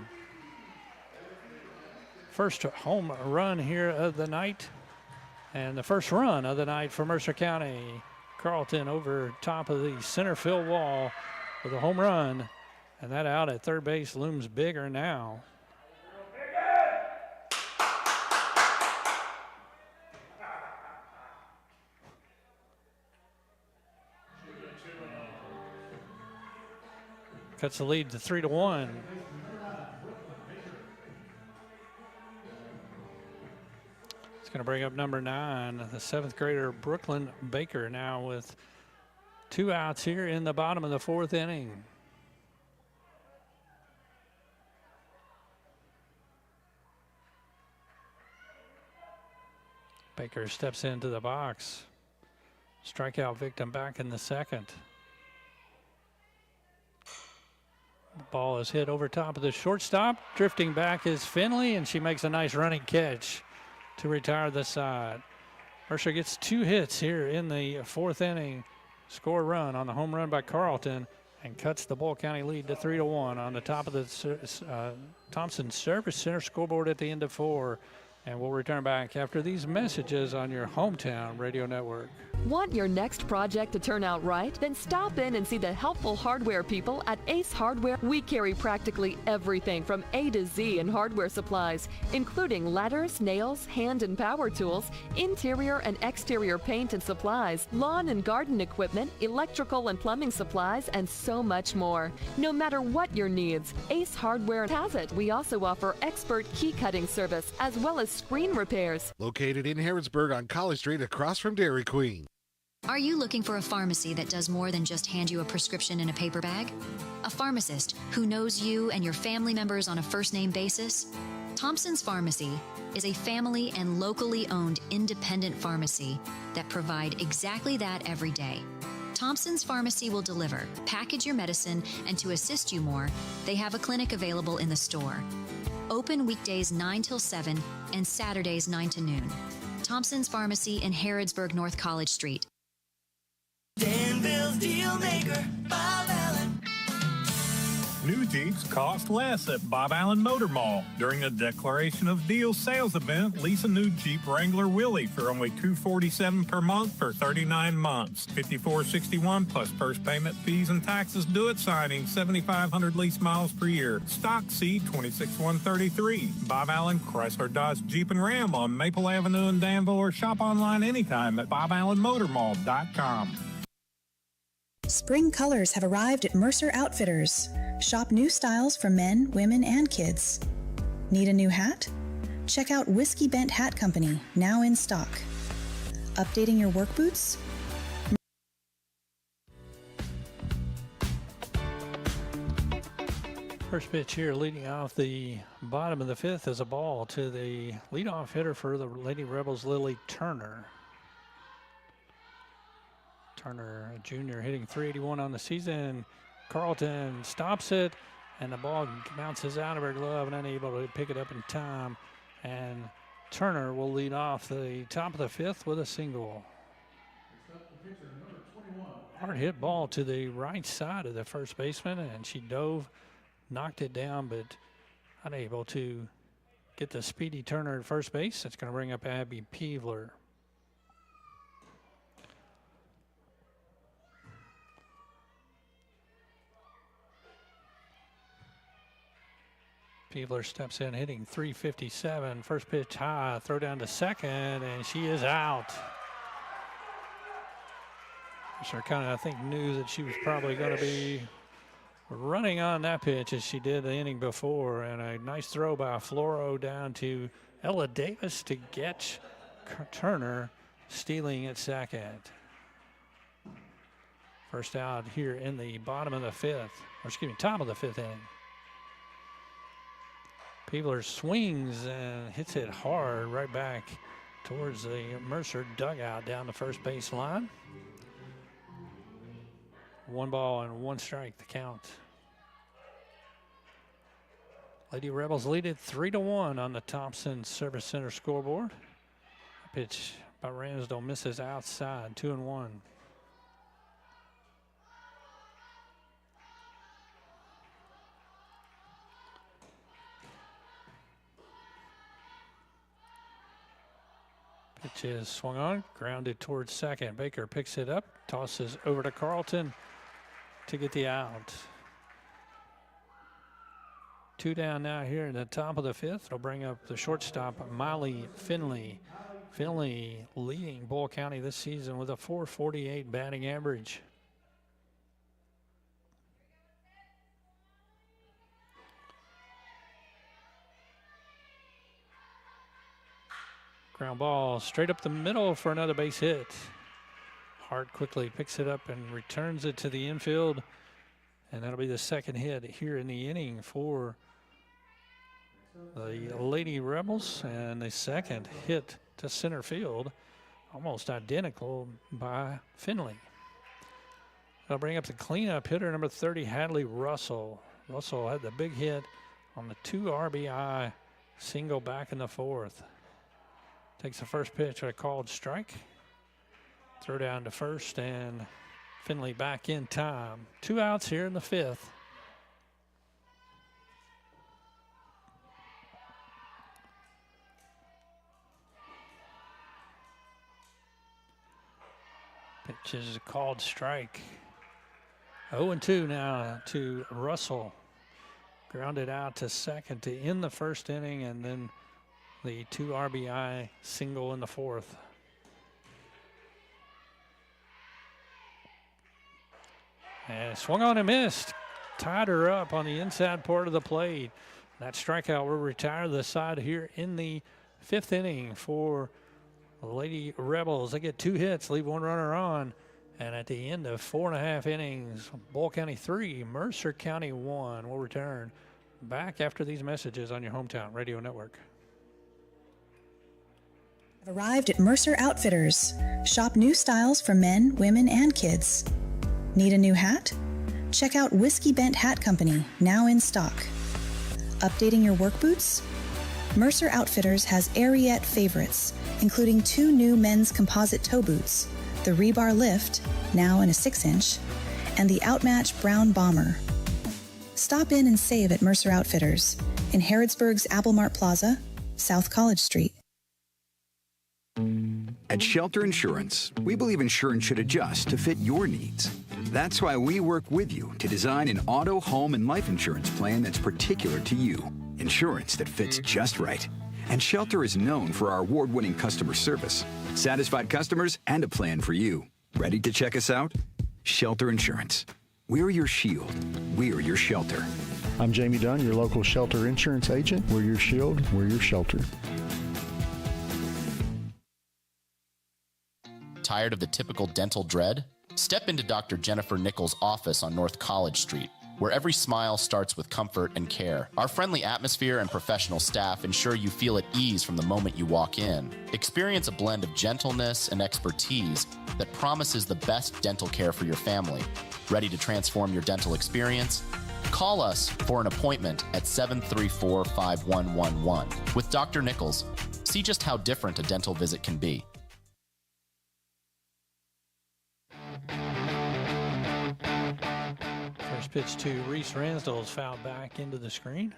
First home run here of the night, and the first run of the night for Mercer County. Carlton over top of the center field wall with a home run, and that out at third base looms bigger now. Cuts the lead to 3-1. It's going to bring up number 9, the 7th grader Brooklyn Baker, now with 2 outs here in the bottom of the fourth inning. Baker steps into the box. Strikeout victim back in the second. Ball is hit over top of the shortstop. Drifting back is Finley, and she makes a nice running catch to retire the side. Mercer gets 2 hits here in the fourth inning. Score a run on the home run by Carlton and cuts the Bull County lead to 3-1 on the top of the Thompson Service Center scoreboard at the end of 4. And we'll return back after these messages on your hometown radio network. Want your next project to turn out right? Then stop in and see the helpful hardware people at Ace Hardware. We carry practically everything from A to Z in hardware supplies, including ladders, nails, hand and power tools, interior and exterior paint and supplies, lawn and garden equipment, electrical and plumbing supplies, and so much more. No matter what your needs, Ace Hardware has it. We also offer expert key cutting service as well as screen repairs. Located in Harrodsburg on College Street across from Dairy Queen. Are you looking for a pharmacy that does more than just hand you a prescription in a paper bag? A pharmacist who knows you and your family members on a first-name basis? Thompson's Pharmacy is a family and locally owned independent pharmacy that provide exactly that every day. Thompson's Pharmacy will deliver, package your medicine, and to assist you more, they have a clinic available in the store. Open weekdays 9 till 7 and Saturdays 9 to noon. Thompson's Pharmacy in Harrodsburg, North College Street. Danville's Deal Maker, Bob Allen. New Jeeps cost less at Bob Allen Motor Mall. During a Declaration of Deal sales event, lease a new Jeep Wrangler Willie for only $247 per month for 39 months. $54.61 plus first payment, fees, and taxes due at signing. 7,500 lease miles per year. Stock C 26133. Bob Allen Chrysler Dodge Jeep and Ram on Maple Avenue in Danville, or shop online anytime at boballenmotormall.com. Spring colors have arrived at Mercer Outfitters. Shop new styles for men, women, and kids. Need a new hat? Check out Whiskey Bent Hat Company, now in stock. Updating your work boots? First pitch here leading off the bottom of the fifth is a ball to the leadoff hitter for the Lady Rebels, Lily Turner. Turner, a junior, hitting .381 on the season. Carlton stops it, and the ball bounces out of her glove and unable to pick it up in time. And Turner will lead off the top of the fifth with a single. Hard hit ball to the right side of the first baseman, and she dove, knocked it down, but unable to get the speedy Turner at first base. That's going to bring up Abby Peevler. Peevler steps in, hitting .357. First pitch high, throw down to second, and she is out. So kind of, I think, knew that she was probably going to be running on that pitch as she did the inning before. And a nice throw by Floro down to Ella Davis to get Turner, stealing at second. First out here in the bottom of the fifth, or excuse me, top of the fifth inning. Peevler swings and hits it hard right back towards the Mercer dugout down the first base line. 1 ball and 1 strike, the count. Lady Rebels lead it 3-1 on the Thompson Service Center scoreboard. Pitch by Ramsdale misses outside, 2-1. Pitch is swung on, grounded towards second. Baker picks it up, tosses over to Carlton to get the out. 2 down now here in the top of the fifth. It'll bring up the shortstop, Molly Finley. Finley leading Bull County this season with a .448 batting average. Ground ball straight up the middle for another base hit. Hart quickly picks it up and returns it to the infield. And that'll be the second hit here in the inning for the Lady Rebels. And the second hit to center field, almost identical by Finley. That'll bring up the cleanup hitter, number 30, Hadley Russell. Russell had the big hit on the 2 RBI single back in the fourth. Takes the first pitch, a called strike. Throw down to first, and Finley back in time. 2 outs here in the fifth. Pitch is a called strike. 0-2 now to Russell. Grounded out to second to end the first inning, and then the 2 RBI single in the fourth. And swung on and missed. Tied her up on the inside part of the plate. That strikeout will retire the side here in the fifth inning for the Lady Rebels. They get 2 hits, leave 1 runner on. And at the end of 4.5 innings, Bull County 3, Mercer County 1 will return back after these messages on your hometown radio network. Arrived at Mercer Outfitters. Shop new styles for men, women, and kids. Need a new hat? Check out Whiskey Bent Hat Company, now in stock. Updating your work boots? Mercer Outfitters has Ariete favorites, including 2 new men's composite toe boots, the Rebar Lift, now in a 6-inch, and the Outmatch Brown Bomber. Stop in and save at Mercer Outfitters in Harrodsburg's Applemart Plaza, South College Street. At Shelter Insurance, we believe insurance should adjust to fit your needs. That's why we work with you to design an auto, home, and life insurance plan that's particular to you. Insurance that fits just right. And Shelter is known for our award-winning customer service, satisfied customers, and a plan for you. Ready to check us out? Shelter Insurance. We're your shield. We're your shelter. I'm Jamie Dunn, your local Shelter Insurance agent. We're your shield. We're your shelter. Tired of the typical dental dread? Step into Dr. Jennifer Nichols' office on North College Street, where every smile starts with comfort and care. Our friendly atmosphere and professional staff ensure you feel at ease from the moment you walk in. Experience a blend of gentleness and expertise that promises the best dental care for your family. Ready to transform your dental experience? Call us for an appointment at 734-5111. With Dr. Nichols, see just how different a dental visit can be. First pitch to Reese Ransdell is fouled back into the screen.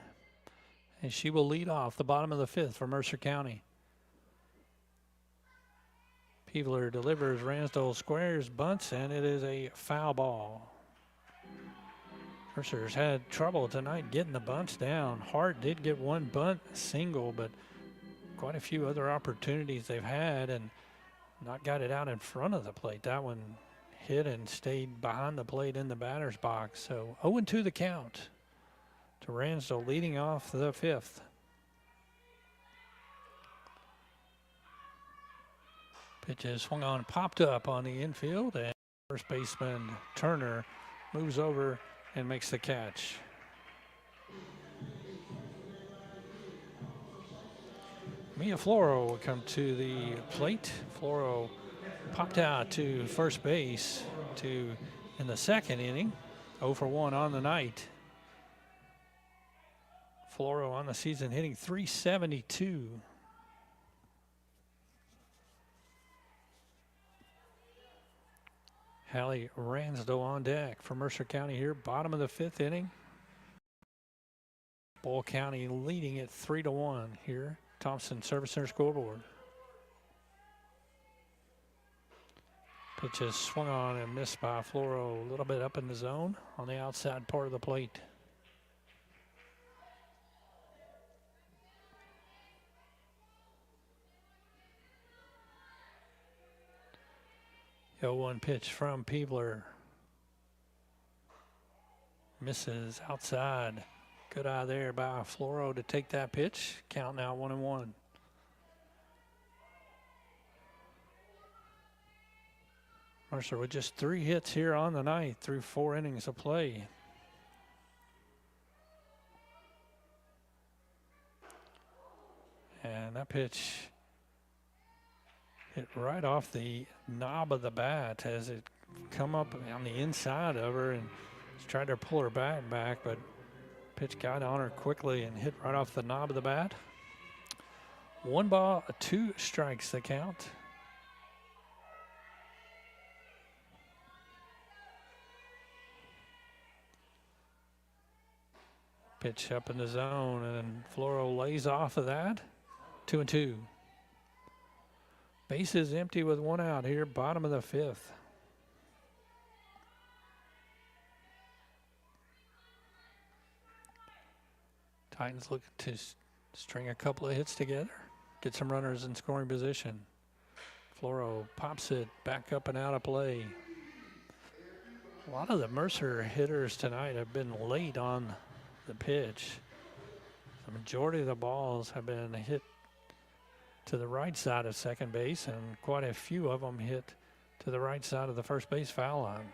And she will lead off the bottom of the fifth for Mercer County. Peebler delivers, Ransdell squares, bunts, and it is a foul ball. Mercer's had trouble tonight getting the bunts down. Hart did get one bunt single, but quite a few other opportunities they've had and not got it out in front of the plate. That one hit and stayed behind the plate in the batter's box. So 0-2 the count to Ransdell leading off the fifth. Pitch is swung on, popped up on the infield, and first baseman Turner moves over and makes the catch. Mia Floro will come to the plate. Floro popped out to first base in the second inning. 0 for 1 on the night. Floro on the season hitting .372. Hallie Ransdell on deck for Mercer County here, bottom of the fifth inning. Boyle County leading it 3-1 here. Thompson Service Center scoreboard. Pitch is swung on and missed by Floro, a little bit up in the zone on the outside part of the plate. The 0-1 pitch from Peebler. Misses outside. Good eye there by Floro to take that pitch. Count now 1-1. Mercer with just 3 hits here on the night through 4 innings of play. And that pitch hit right off the knob of the bat as it come up on the inside of her and tried to pull her back, but pitch got on her quickly and hit right off the knob of the bat. 1 ball, 2 strikes the count. Pitch up in the zone, and Floro lays off of that. 2-2. Bases empty with 1 out here, bottom of the fifth. Titans look to string a couple of hits together, get some runners in scoring position. Floro pops it back up and out of play. A lot of the Mercer hitters tonight have been late on the pitch. The majority of the balls have been hit to the right side of second base, and quite a few of them hit to the right side of the first base foul line.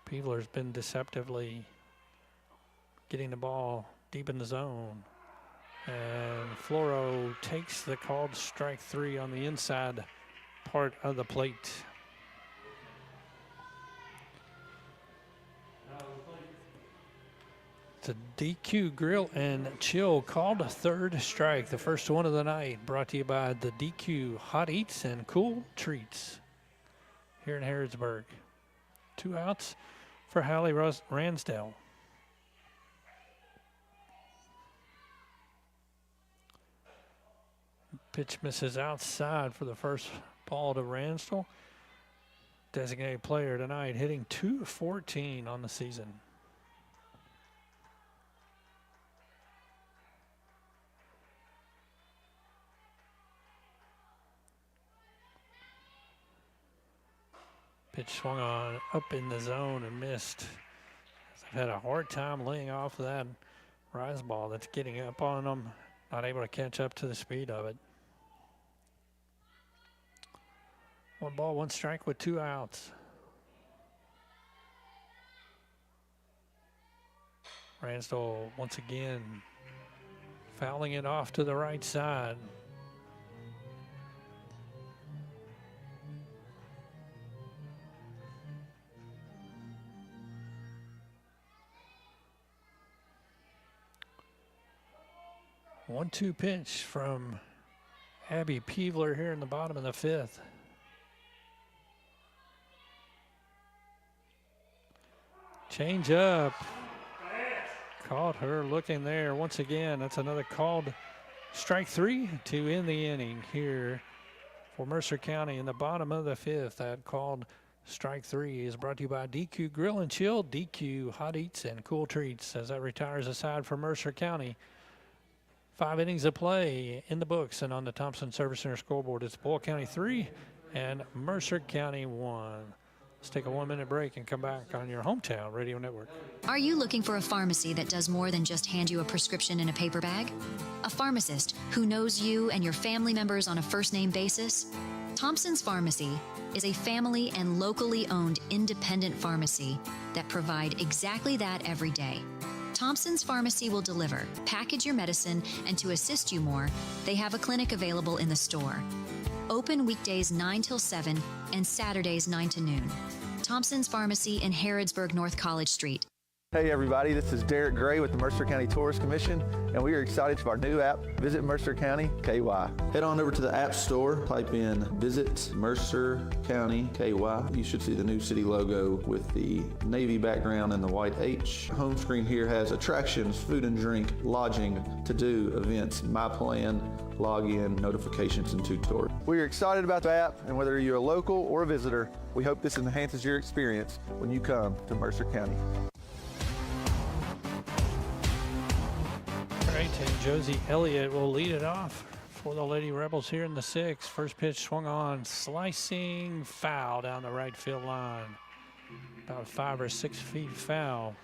Peebler's been deceptively getting the ball deep in the zone. And Floro takes the called strike 3 on the inside part of the plate. The DQ Grill and Chill called a third strike, the first one of the night, brought to you by the DQ Hot Eats and Cool Treats here in Harrodsburg. 2 outs for Hallie Ransdell. Pitch misses outside for the first ball to Ransdell. Designated player tonight, hitting .214 on the season. Pitch swung on up in the zone and missed. They've had a hard time laying off that rise ball that's getting up on them, not able to catch up to the speed of it. 1 ball, 1 strike with 2 outs. Ransdell once again fouling it off to the right side. One-two pitch from Abby Peevler here in the bottom of the fifth. Change up. Caught her looking there once again. That's another called strike three to end the inning here for Mercer County in the bottom of the fifth. That called strike three is brought to you by DQ Grill and Chill, DQ Hot Eats and Cool Treats as that retires a side for Mercer County. 5 innings of play in the books and on the Thompson Service Center scoreboard. It's Boyle County 3 and Mercer County 1. Let's take a 1-minute break and come back on your hometown radio network. Are you looking for a pharmacy that does more than just hand you a prescription in a paper bag? A pharmacist who knows you and your family members on a first-name basis? Thompson's Pharmacy is a family and locally owned independent pharmacy that provide exactly that every day. Thompson's Pharmacy will deliver, package your medicine, and to assist you more, they have a clinic available in the store. Open weekdays 9 till 7 and Saturdays 9 to noon. Thompson's Pharmacy in Harrodsburg, North College Street. Hey everybody, this is Derek Gray with the Mercer County Tourist Commission, and we are excited for our new app, Visit Mercer County KY. Head on over to the App Store, type in Visit Mercer County KY. You should see the new city logo with the navy background and the white H. Home screen here has attractions, food and drink, lodging, to-do, events, my plan, login, notifications, and tutorials. We are excited about the app, and whether you're a local or a visitor, we hope this enhances your experience when you come to Mercer County. And Josie Elliott will lead it off for the Lady Rebels here in the sixth. First pitch swung on, slicing foul down the right field line. About 5 or 6 feet foul.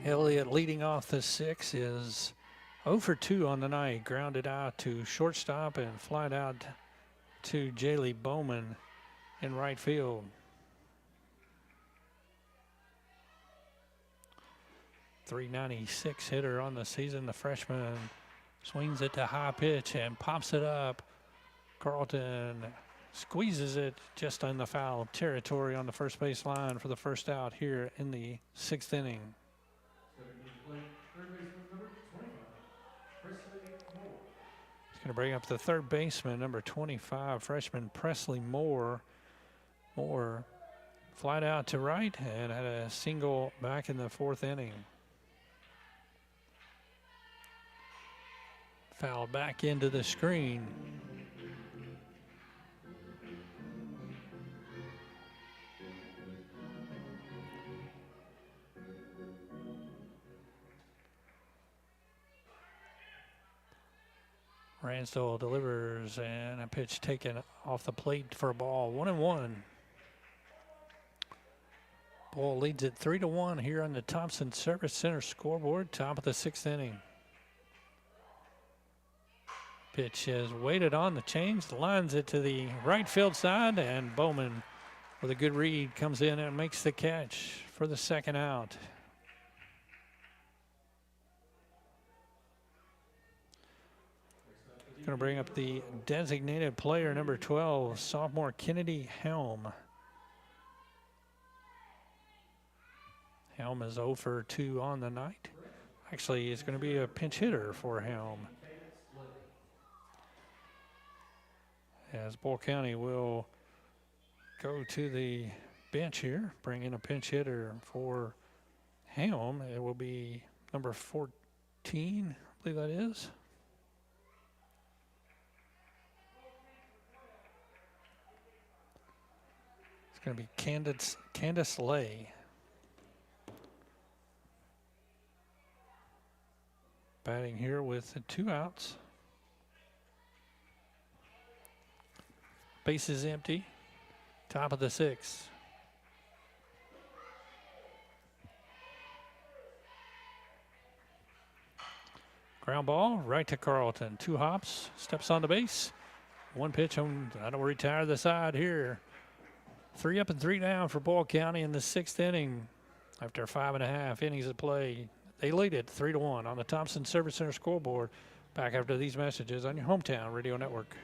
Elliott leading off the sixth is 0 for 2 on the night. Grounded out to shortstop and flied out to Jaylee Bowman in right field. .396 hitter on the season. The freshman swings it to high pitch and pops it up. Carlton squeezes it just in the foul territory on the first base line for the first out here in the sixth inning. He's going to bring up the third baseman, number 25, freshman Presley Moore. Moore flied out to right and had a single back in the fourth inning. Foul back into the screen. Ransdell delivers and a pitch taken off the plate for a ball. 1-1. Ball leads it 3-1 here on the Thompson Service Center scoreboard, top of the sixth inning. Pitch is weighted on the change, lines it to the right field side, and Bowman with a good read comes in and makes the catch for the second out. Going to bring up the designated player, number 12, sophomore Kennedy Helm. Helm is 0 for 2 on the night. Actually, it's going to be a pinch hitter for Helm, as Boyle County will go to the bench here, bring in a pinch hitter for Helm. It will be number 14, I believe that is. It's going to be Candace Lay. Batting here with 2 outs. Base is empty. Top of the sixth. Ground ball right to Carlton. 2 hops, steps on the base. 1 pitch on, that'll retire the side here. 3 up and 3 down for Boyle County in the sixth inning. After 5.5 innings of play, they lead it 3-1 on the Thompson Service Center scoreboard. Back after these messages on your hometown radio network.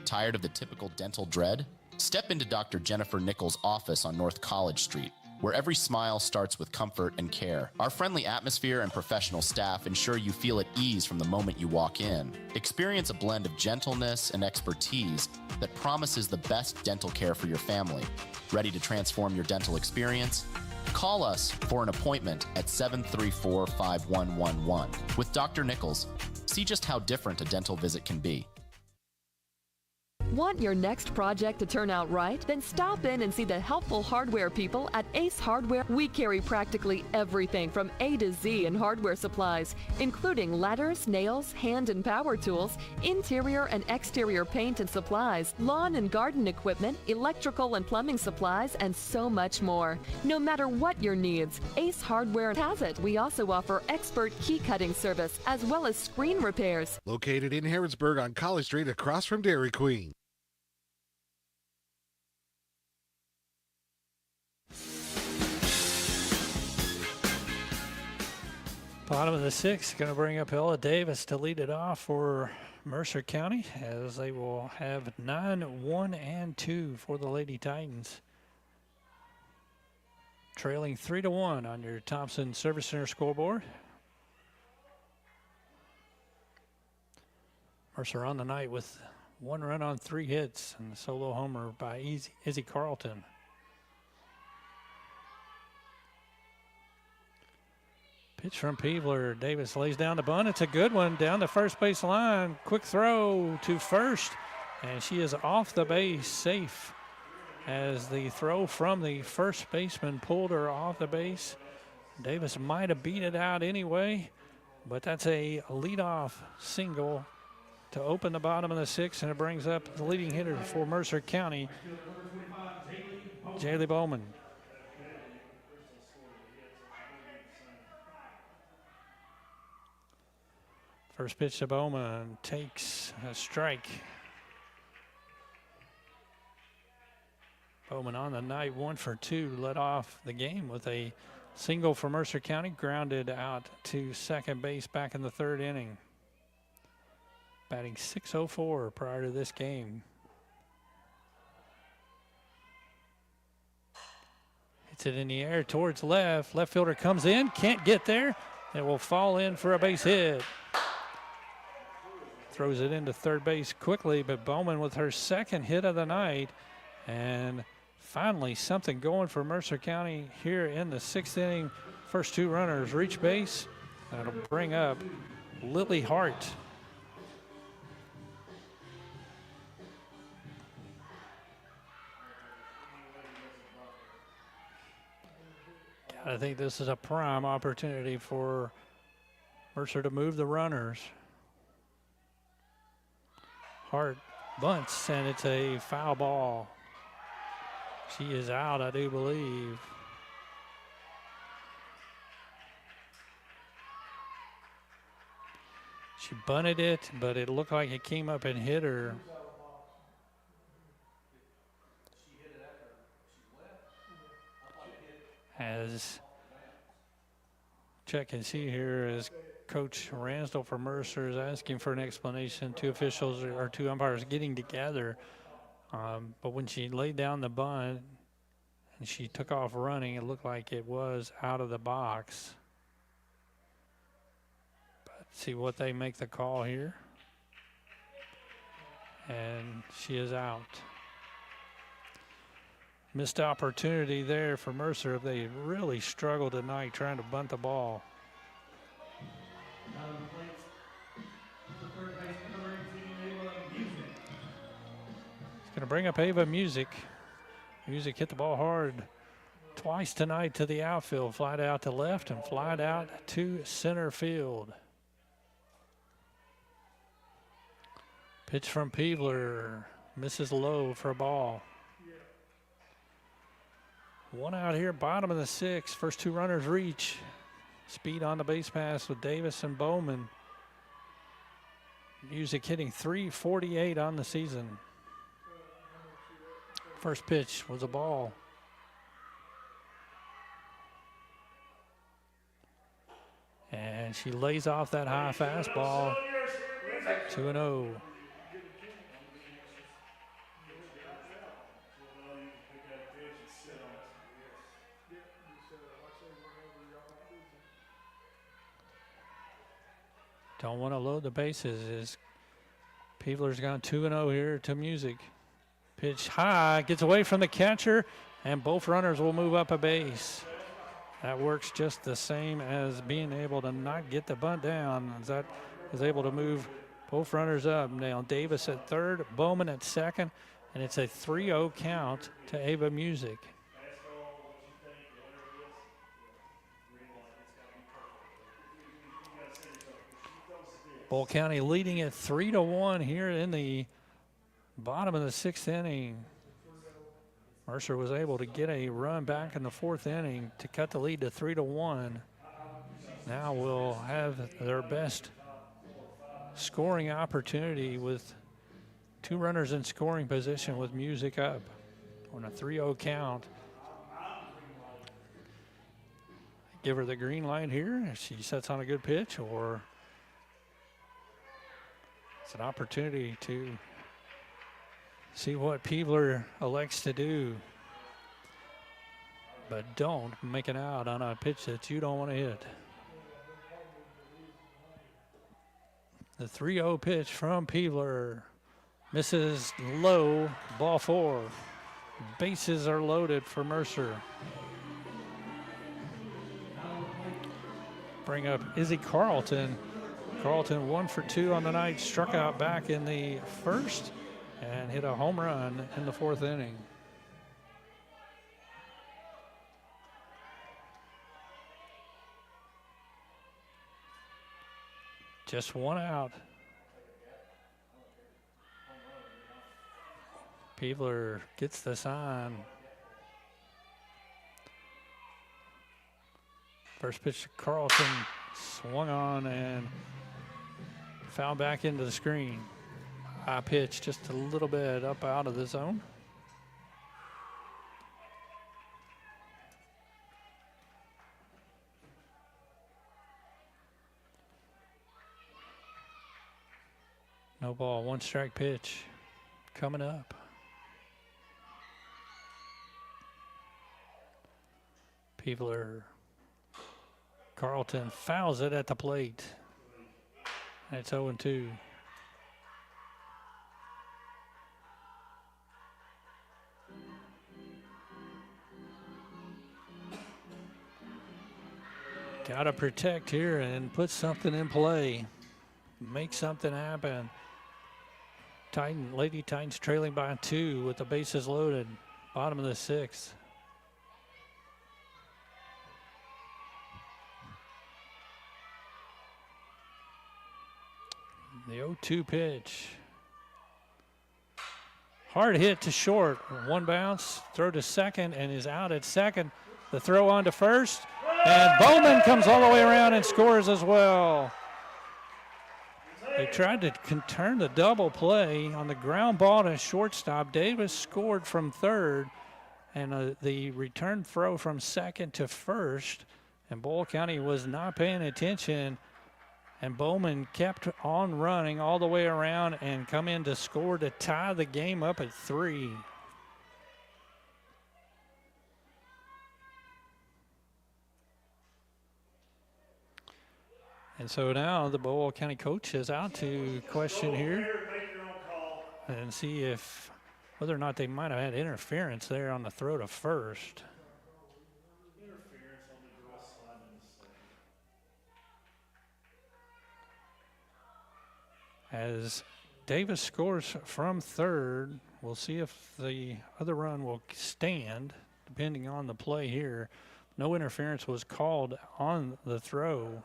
Tired of the typical dental dread? Step into Dr. Jennifer Nichols' office on North College Street, where every smile starts with comfort and care. Our friendly atmosphere and professional staff ensure you feel at ease from the moment you walk in. Experience a blend of gentleness and expertise that promises the best dental care for your family. Ready to transform your dental experience? Call us for an appointment at 734-5111. With Dr. Nichols, see just how different a dental visit can be. Want your next project to turn out right? Then stop in and see the helpful hardware people at Ace Hardware. We carry practically everything from A to Z in hardware supplies, including ladders, nails, hand and power tools, interior and exterior paint and supplies, lawn and garden equipment, electrical and plumbing supplies, and so much more. No matter what your needs, Ace Hardware has it. We also offer expert key cutting service as well as screen repairs. Located in Harrodsburg on College Street across from Dairy Queen. Bottom of the sixth, going to bring up Ella Davis to lead it off for Mercer County, as they will have 9-1-2 for the Lady Titans. Trailing 3-1 on your Thompson Service Center scoreboard. Mercer on the night with 1 run on 3 hits and a solo homer by Izzy Carlton. Pitch from Peebler. Davis lays down the bunt. It's a good one down the first base line. Quick throw to first, and she is off the base, safe, as the throw from the first baseman pulled her off the base. Davis might have beat it out anyway, but that's a leadoff single to open the bottom of the sixth, and it brings up the leading hitter for Mercer County, Jaylee Bowman. First pitch to Bowman takes a strike. Bowman on the night 1 for 2, led off the game with a single for Mercer County, grounded out to second base back in the 3rd inning. Batting .604 prior to this game. Hits it in the air towards left. Left fielder comes in, can't get there. It will fall in for a base hit. Throws it into third base quickly, but Bowman with her 2nd hit of the night. And finally something going for Mercer County here in the 6th inning. First 2 runners reach base. That'll bring up Lily Hart. I think this is a prime opportunity for Mercer to move the runners. Hart bunts, and it's a foul ball. She is out, I do believe. She bunted it, but it looked like it came up and hit her. As check and see here as Coach Ransdell for Mercer is asking for an explanation. 2 officials or 2 umpires getting together. But when she laid down the bunt and she took off running, it looked like it was out of the box. But see what they make the call here. And she is out. Missed opportunity there for Mercer. They really struggled tonight trying to bunt the ball. Going to bring up Ava Music. Music hit the ball hard twice tonight to the outfield. Flied out to left and flied out to center field. Pitch from Peebler. Misses low for a ball. 1 out here, bottom of the 6th. First 2 runners reach. Speed on the base pass with Davis and Bowman. Music hitting .348 on the season. First pitch was a ball. And she lays off that high fastball. 2-0. Don't want to load the bases. As Peebler's gone 2-0 here to Music. Pitch high, gets away from the catcher, and both runners will move up a base. That works just the same as being able to not get the bunt down. As that is able to move both runners up. Now Davis at third, Bowman at second, and it's a 3-0 count to Ava Music. Bull County leading it 3-1 here in the bottom of the 6th inning. Mercer was able to get a run back in the 4th inning to cut the lead to 3-1. Now we'll have their best scoring opportunity with 2 runners in scoring position with Music up on a 3-0 count. Give her the green light here if she sets on a good pitch, or it's an opportunity to see what Peebler elects to do. But don't make it out on a pitch that you don't want to hit. The 3-0 pitch from Peebler misses low, ball 4. Bases are loaded for Mercer. Bring up Izzy Carlton. Carlton 1 for 2 on the night, struck out back in the 1st and hit a home run in the 4th inning. Just 1 out. Peebler gets the sign. First pitch to Carlton, swung on and fouled back into the screen. High pitch, just a little bit up out of the zone. No ball, 1 strike pitch coming up. Peebler, Carlton fouls it at the plate. And it's 0-2. Got to protect here and put something in play. Make something happen. Lady Titans trailing by 2 with the bases loaded. Bottom of the 6th. The 0-2 pitch. Hard hit to short. 1 bounce, throw to second, and is out at second. The throw on to first. And Bowman comes all the way around and scores as well. They tried to turn the double play on the ground ball to shortstop. Davis scored from third, and the return throw from second to first. And Bull County was not paying attention. And Bowman kept on running all the way around and come in to score to tie the game up at 3. And so now the Bowl County coach is out to question here and see if whether or not they might have had interference there on the throw to first. As Davis scores from third, we'll see if the other run will stand, depending on the play here. No interference was called on the throw.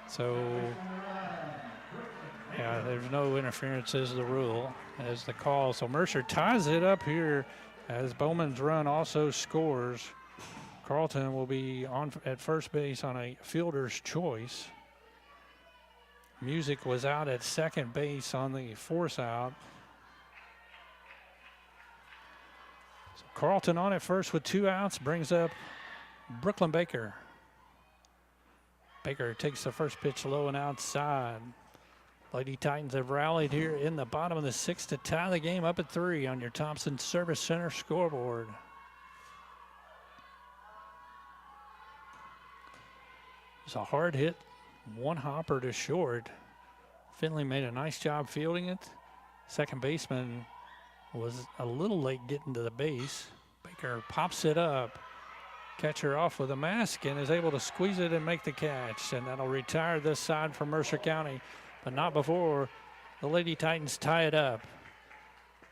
So, yeah, there's no interference is the rule, as the call. So Mercer ties it up here as Bowman's run also scores. Carlton will be on at first base on a fielder's choice. Music was out at second base on the force out. So Carlton on at first with 2 outs, brings up Brooklyn Baker. Baker takes the first pitch low and outside. Lady Titans have rallied here in the bottom of the 6th to tie the game up at 3 on your Thompson Service Center scoreboard. It's a hard hit, 1 hopper to short. Finley made a nice job fielding it. Second baseman was a little late getting to the base. Baker pops it up. Catcher off with a mask and is able to squeeze it and make the catch. And that'll retire this side from Mercer County, but not before the Lady Titans tie it up.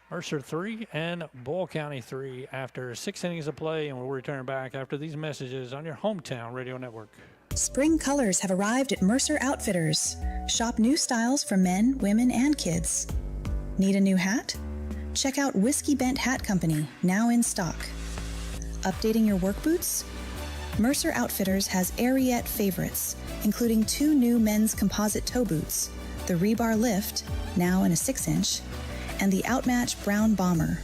Mercer 3 and Boyle County 3 after 6 innings of play, and we'll return back after these messages on your hometown radio network. Spring colors have arrived at Mercer Outfitters. Shop new styles for men, women, and kids. Need a new hat? Check out Whiskey Bent Hat Company, now in stock. Updating your work boots? Mercer Outfitters has Ariete favorites, including 2 new men's composite toe boots, the Rebar Lift, now in a 6-inch, and the Outmatch Brown Bomber.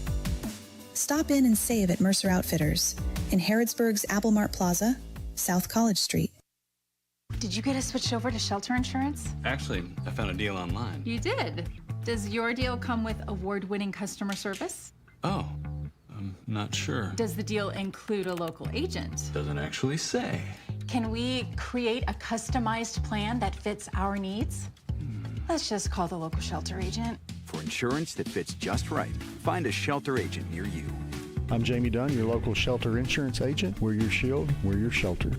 Stop in and save at Mercer Outfitters in Harrodsburg's Apple Mart Plaza, South College Street. Did you get us switched over to shelter insurance? Actually, I found a deal online. You did? Does your deal come with award-winning customer service? Oh, I'm not sure. Does the deal include a local agent? Doesn't actually say. Can we create a customized plan that fits our needs? Let's just call the local shelter agent. For insurance that fits just right, find a shelter agent near you. I'm Jamie Dunn, your local shelter insurance agent. We're your shield, we're your shelter.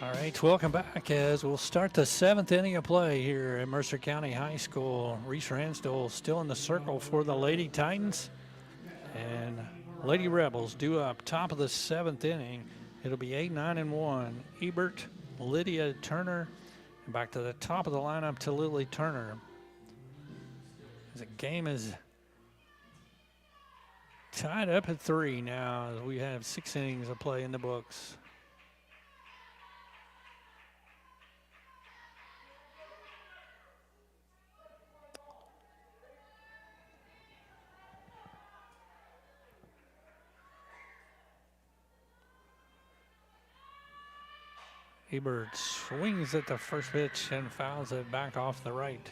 All right, welcome back as we'll start the 7th inning of play here at Mercer County High School. Reese Ransdell still in the circle for the Lady Titans. And Lady Rebels due up top of the 7th inning. It'll be 8-9-1. Ebert, Lydia Turner, and back to the top of the lineup to Lily Turner. As the game is tied up at 3 now, as we have 6 innings of play in the books. Ebert swings at the first pitch and fouls it back off the right.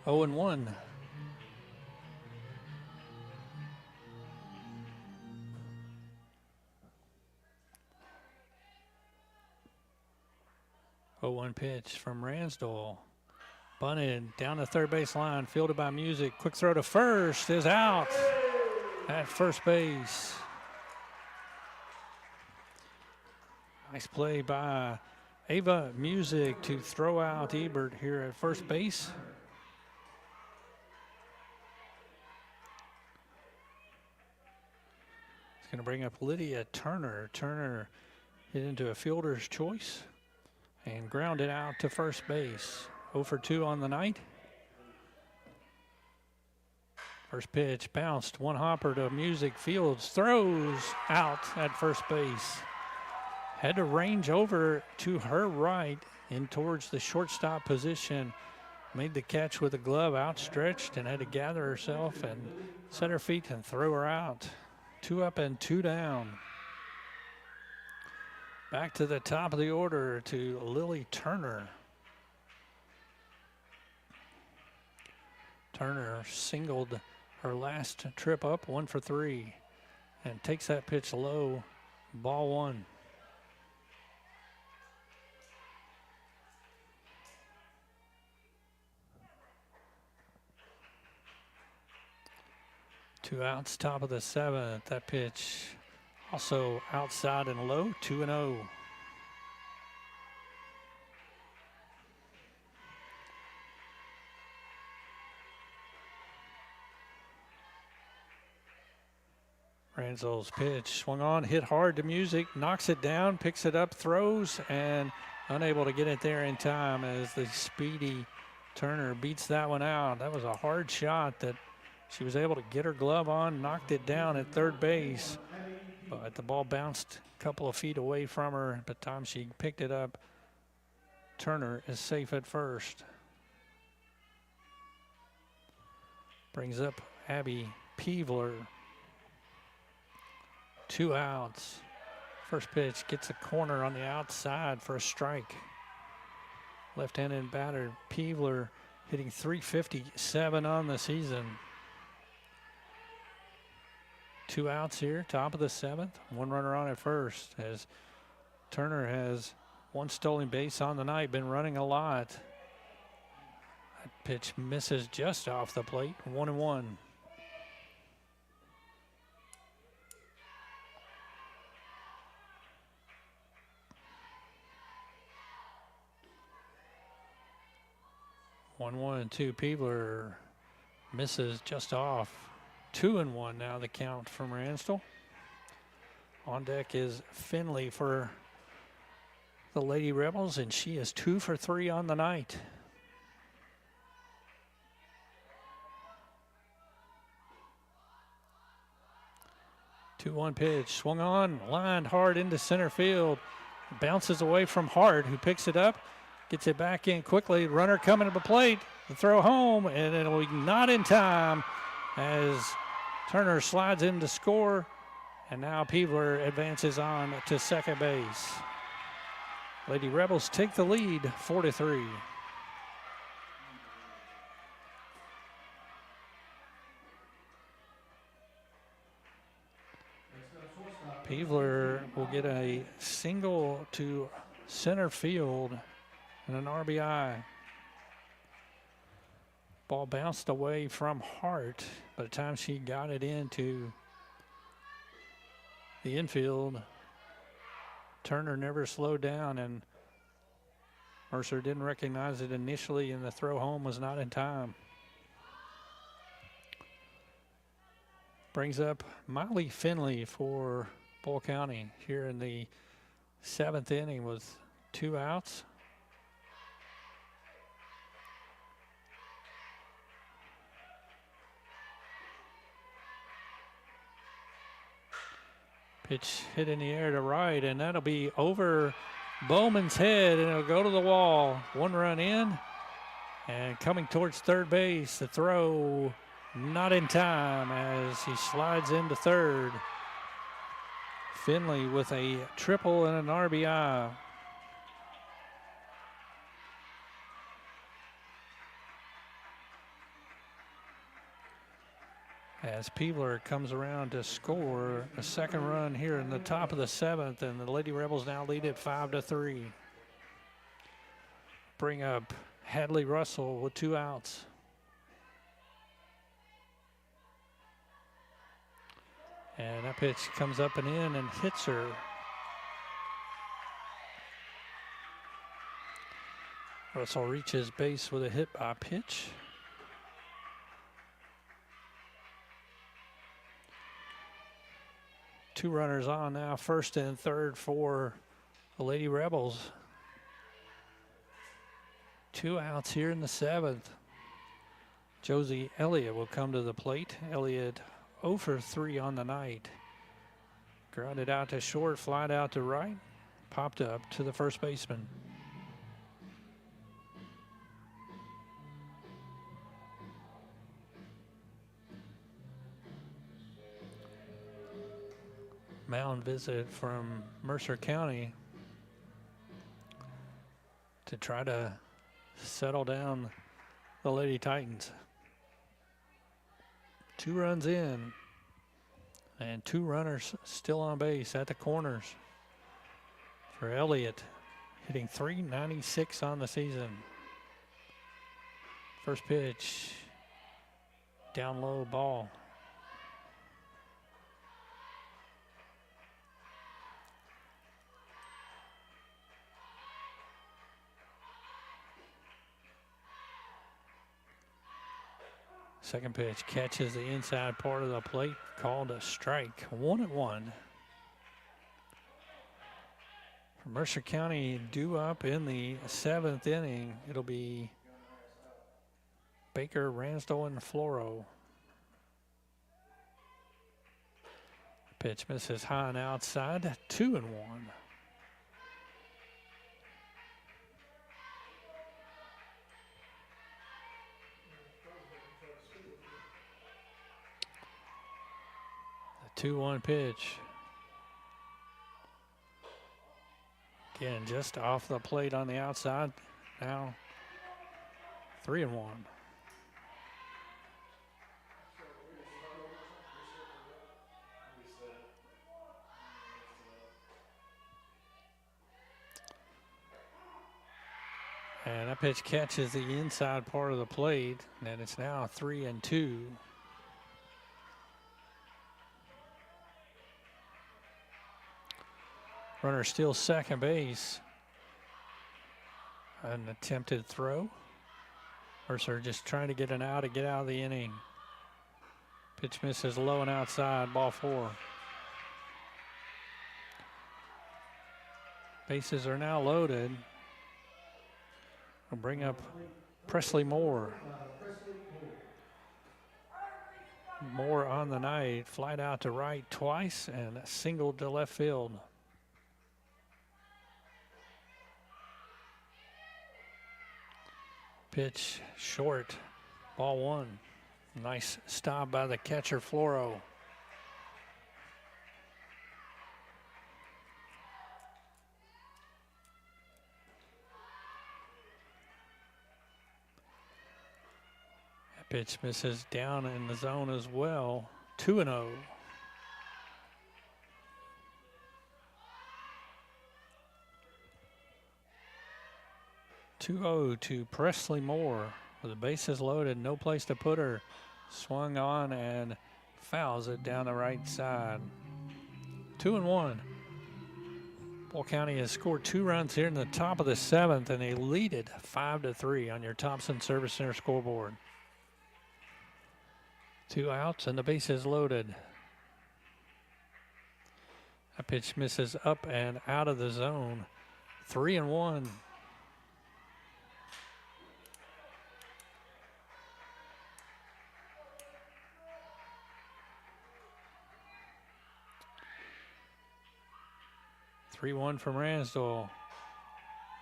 0-1. Oh, 1 pitch from Ransdell. Bunted down the third base line, fielded by Music. Quick throw to first is out at first base. Nice play by Ava Music to throw out Ebert here at first base. It's going to bring up Lydia Turner. Turner hit into a fielder's choice and grounded out to first base. 0 for 2 on the night. First pitch bounced, 1 hopper to Music. Fields throws out at first base. Had to range over to her right in towards the shortstop position. Made the catch with a glove outstretched and had to gather herself and set her feet and throw her out. 2 up and 2 down. Back to the top of the order to Lily Turner. Turner singled her last trip up, 1 for 3, and takes that pitch low, ball 1. Two outs, top of the 7th. That pitch also outside and low, 2-0. Ransdell's pitch swung on, hit hard to Music, knocks it down, picks it up, throws, and unable to get it there in time as the speedy Turner beats that one out. That was a hard shot that She was able to get her glove on, knocked it down at third base, but the ball bounced a couple of feet away from her. By the time she picked it up, Turner is safe at first. Brings up Abby Peevler. 2 outs. First pitch gets a corner on the outside for a strike. Left-handed batter Peevler hitting .357 on the season. 2 outs here, top of the 7th. 1 runner on at first as Turner has 1 stolen base on the night, been running a lot. That pitch misses just off the plate, 1-1. One, 1-2. Peevler misses just off. 2-1 now the count from Ransdell. On deck is Finley for the Lady Rebels, and she is 2 for 3 on the night. Two-one pitch, swung on, lined hard into center field. Bounces away from Hart, who picks it up, gets it back in quickly. Runner coming to the plate, the throw home, and it'll be not in time as Turner slides in to score, and now Peevler advances on to second base. Lady Rebels take the lead, 4-3. Peevler will get a single to center field and an RBI. Ball bounced away from Hart. By the time she got it into the infield, Turner never slowed down, and Mercer didn't recognize it initially, and the throw home was not in time. Brings up Miley Finley for Bull County here in the 7th inning with 2 outs. Pitch hit in the air to right, and that'll be over Bowman's head, and it'll go to the wall. 1 run in, and coming towards third base, the throw not in time as he slides into third. Finley with a triple and an RBI. As Peevler comes around to score a second run here in the top of the 7th, and the Lady Rebels now lead it 5-3. Bring up Hadley Russell with 2 outs. And that pitch comes up and in and hits her. Russell reaches base with a hit by pitch. Two runners on now, first and third for the Lady Rebels. 2 outs here in the 7th. Josie Elliott will come to the plate. Elliott 0 for 3 on the night. Grounded out to short, flied out to right, popped up to the first baseman. Mound visit from Mercer County to try to settle down the Lady Titans. 2 runs in and 2 runners still on base at the corners for Elliott, hitting .396 on the season. First pitch, down low ball. Second pitch catches the inside part of the plate, called a strike. 1-1. For Mercer County, due up in the 7th inning. It'll be Baker, Ransdell, and Floro. Pitch misses high and outside, 2-1. The 2-1 pitch. Again, just off the plate on the outside. Now 3-1. And that pitch catches the inside part of the plate, and it's now 3-2. Runner still second base. An attempted throw. Mercer just trying to get an out to get out of the inning. Pitch misses low and outside, ball 4. Bases are now loaded. We'll bring up Presley Moore. Moore on the night, flied out to right twice and singled to left field. Pitch short, ball 1. Nice stop by the catcher, Floro. That pitch misses down in the zone as well, 2-0. 2-0 to Presley Moore with the bases loaded, no place to put her. Swung on and fouls it down the right side. 2-1. Bull County has scored 2 runs here in the top of the 7th, and they lead it 5-3 on your Thompson Service Center scoreboard. 2 outs and the bases loaded. That pitch misses up and out of the zone. 3-1. Three-1 from Ransdell.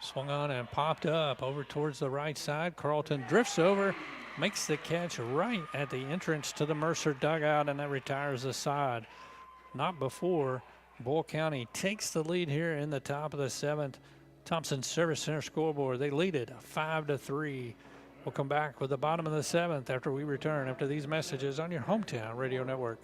Swung on and popped up over towards the right side. Carlton drifts over, makes the catch right at the entrance to the Mercer dugout, and that retires the side. Not before Bull County takes the lead here in the top of the 7th. Thompson Service Center scoreboard. They lead it 5-3. We'll come back with the bottom of the 7th after we return after these messages on your hometown radio network.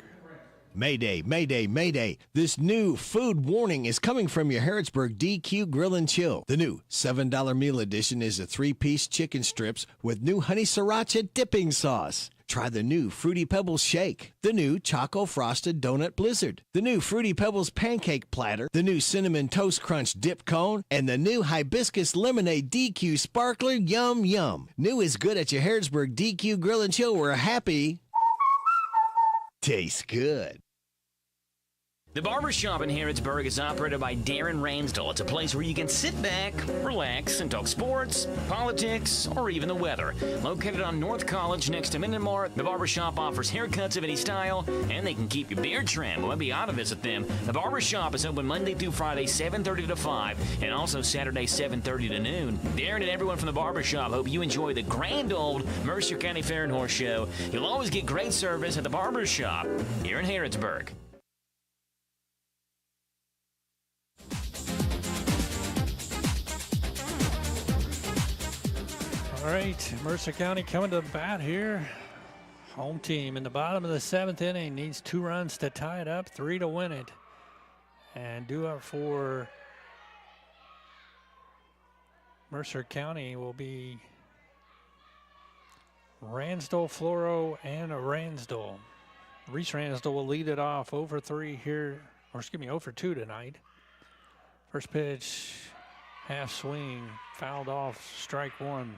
Mayday, mayday, mayday. This new food warning is coming from your Harrodsburg DQ Grill and Chill. The new $7 meal edition is a 3-piece chicken strips with new honey sriracha dipping sauce. Try the new Fruity Pebbles Shake, the new Choco Frosted Donut Blizzard, the new Fruity Pebbles Pancake Platter, the new Cinnamon Toast Crunch Dip Cone, and the new Hibiscus Lemonade DQ Sparkler. Yum, yum. New is good at your Harrodsburg DQ Grill and Chill. We're happy. Tastes good. The Barbershop in Harrodsburg is operated by Darren Ransdell. It's a place where you can sit back, relax, and talk sports, politics, or even the weather. Located on North College next to Minden Mart, the Barbershop offers haircuts of any style, and they can keep your beard trimmed. Well, be ought to visit them. The Barbershop is open Monday through Friday, 7:30 to 5, and also Saturday, 7:30 to noon. Darren and everyone from the Barbershop hope you enjoy the grand old Mercer County Fair and Horse Show. You'll always get great service at the Barbershop here in Harrodsburg. All right, Mercer County coming to the bat here. Home team in the bottom of the 7th inning needs 2 runs to tie it up, 3 to win it. And due up for Mercer County will be Ransdell, Floro, and Ransdell. Reese Ransdell will lead it off 0-3 here, or excuse me, 0-2 tonight. First pitch, half swing, fouled off, strike 1.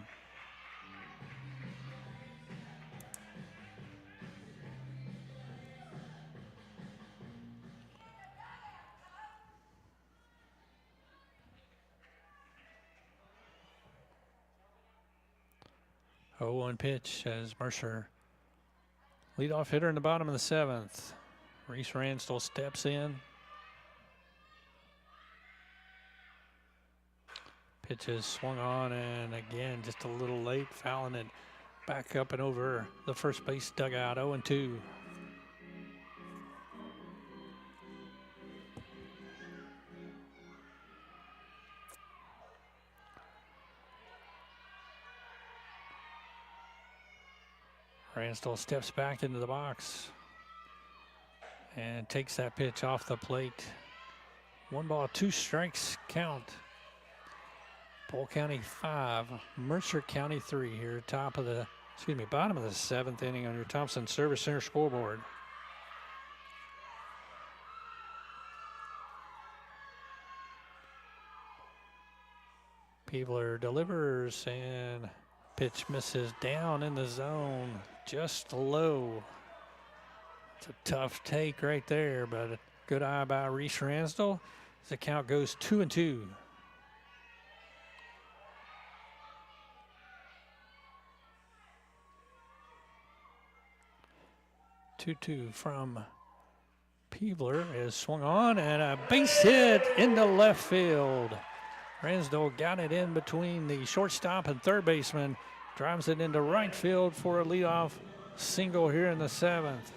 Oh, 1 pitch as Mercer leadoff hitter in the bottom of the 7th. Reese Ransdell steps in. Pitch is swung on, and again, just a little late, fouling it back up and over the first base dugout, 0-2. Ransdell steps back into the box and takes that pitch off the plate. 1 ball, 2 strikes count. Polk County 5, Mercer County 3 here, bottom of the 7th inning on your Thompson Service Center scoreboard. Peebler delivers, and pitch misses down in the zone, just low. It's a tough take right there, but a good eye by Reese Ransdell. The count goes 2-2. Two from Peebler is swung on, and a base hit into left field. Ransdell got it in between the shortstop and third baseman, drives it into right field for a leadoff single here in the 7th.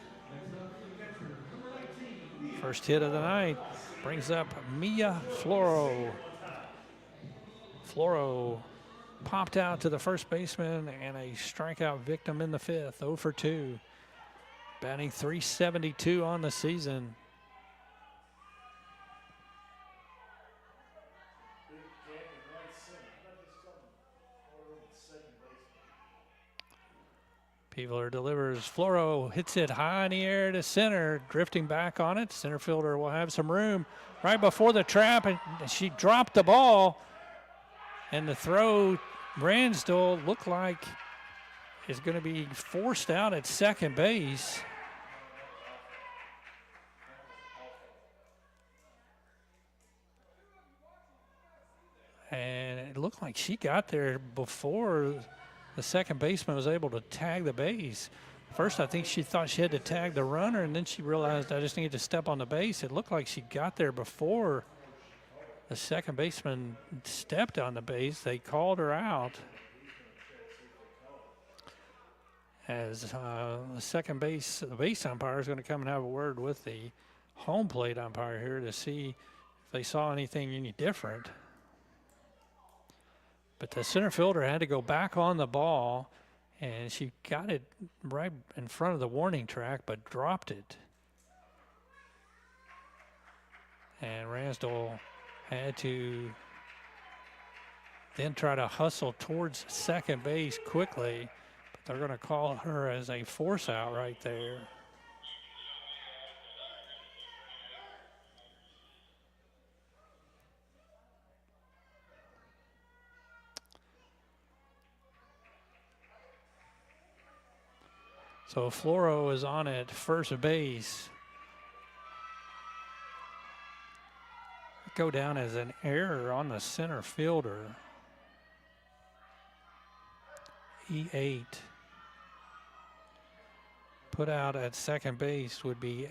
First hit of the night brings up Mia Floro. Floro popped out to the first baseman and a strikeout victim in the 5th, 0 for 2. Batting .372 on the season. Peebler delivers. Floro hits it high in the air to center, drifting back on it. Center fielder will have some room right before the trap, and she dropped the ball. And the throw, Ransdell looked like is going to be forced out at second base. And it looked like she got there before the second baseman was able to tag the base. First, I think she thought she had to tag the runner, and then she realized I just need to step on the base. It looked like she got there before the second baseman stepped on the base. They called her out. As the base umpire is going to come and have a word with the home plate umpire here to see if they saw anything any different. But the center fielder had to go back on the ball, and she got it right in front of the warning track, but dropped it. And Ransdell had to then try to hustle towards second base quickly, but they're going to call her as a force out right there. So Floro is on at first base. Go down as an error on the center fielder. E8. Put out at second base would be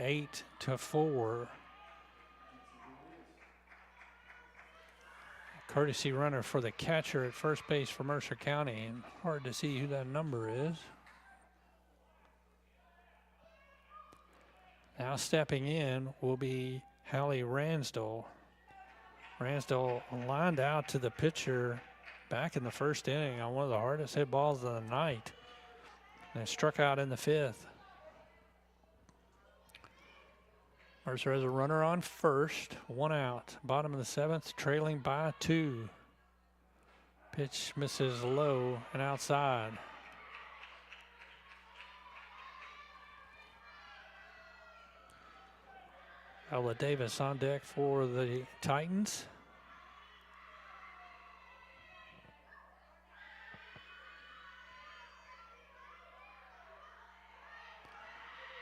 8-4. Courtesy runner for the catcher at first base for Mercer County, and hard to see who that number is. Now stepping in will be Hallie Ransdell. Ransdell lined out to the pitcher back in the first inning on one of the hardest hit balls of the night, and struck out in the 5th. Mercer has a runner on first, 1 out. Bottom of the 7th, trailing by 2. Pitch misses low and outside. Ella Davis on deck for the Titans.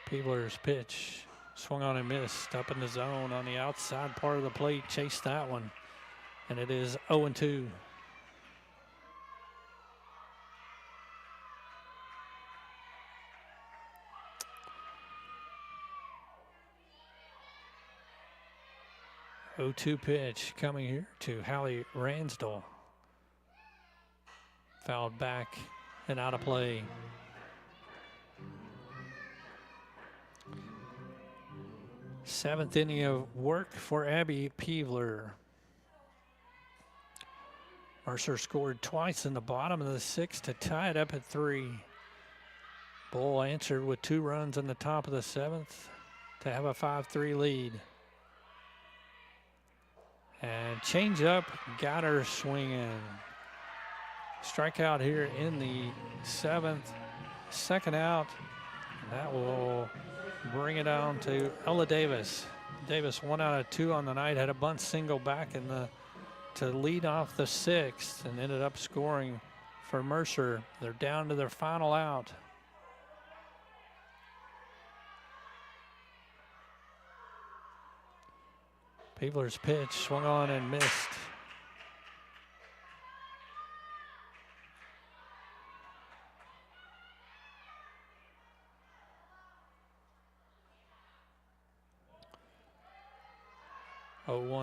Peebler's pitch swung on and missed up in the zone on the outside part of the plate. Chased that one, and it is 0-2. 0-2 pitch coming here to Hallie Ransdell. Fouled back and out of play. Seventh inning of work for Abby Peevler. Mercer scored twice in the bottom of the sixth to tie it up at 3. Bull answered with 2 runs in the top of the seventh to have a 5-3 lead. And change up, got her swinging. Strikeout here in the seventh, second out. That will bring it on to Ella Davis. Davis 1 out of 2 on the night, had a bunt single back in the to lead off the sixth and ended up scoring for Mercer. They're down to their final out. Peevler's pitch swung on and missed.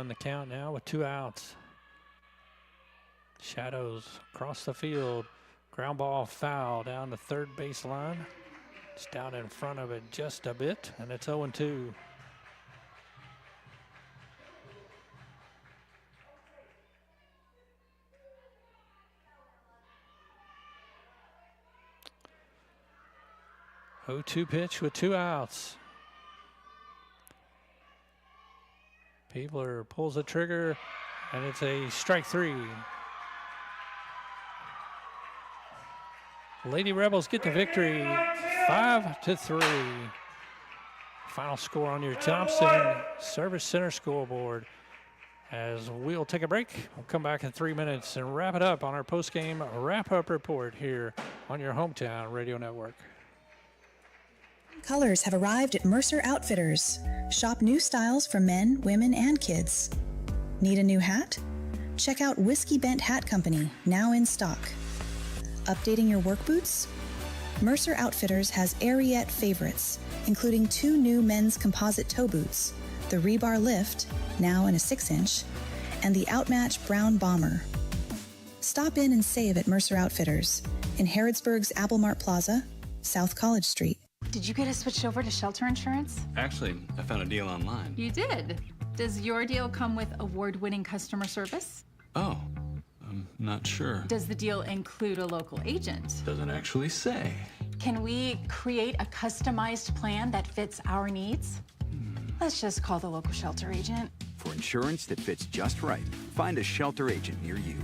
The count now with 2 outs. Shadows across the field. Ground ball foul down the third baseline. It's down in front of it just a bit, and it's 0-2. (0-2) pitch with 2 outs. Peevler pulls the trigger, and it's a strike 3. Lady Rebels get the victory, 5-3. Final score on your Thompson Service Center scoreboard. As we'll take a break, we'll come back in 3 minutes and wrap it up on our post-game wrap-up report here on your hometown radio network. Colors have arrived at Mercer Outfitters. Shop new styles for men, women, and kids. Need a new hat? Check out Whiskey Bent Hat Company, now in stock. Updating your work boots? Mercer Outfitters has Ariete favorites, including 2 new men's composite toe boots, the Rebar Lift, now in a 6-inch, and the Outmatch Brown Bomber. Stop in and save at Mercer Outfitters in Harrodsburg's Applemart Plaza, South College Street. Did you get us switched over to shelter insurance? Actually, I found a deal online. You did? Does your deal come with award-winning customer service? Oh, I'm not sure. Does the deal include a local agent? Doesn't actually say. Can we create a customized plan that fits our needs? Let's just call the local shelter agent. For insurance that fits just right, find a shelter agent near you.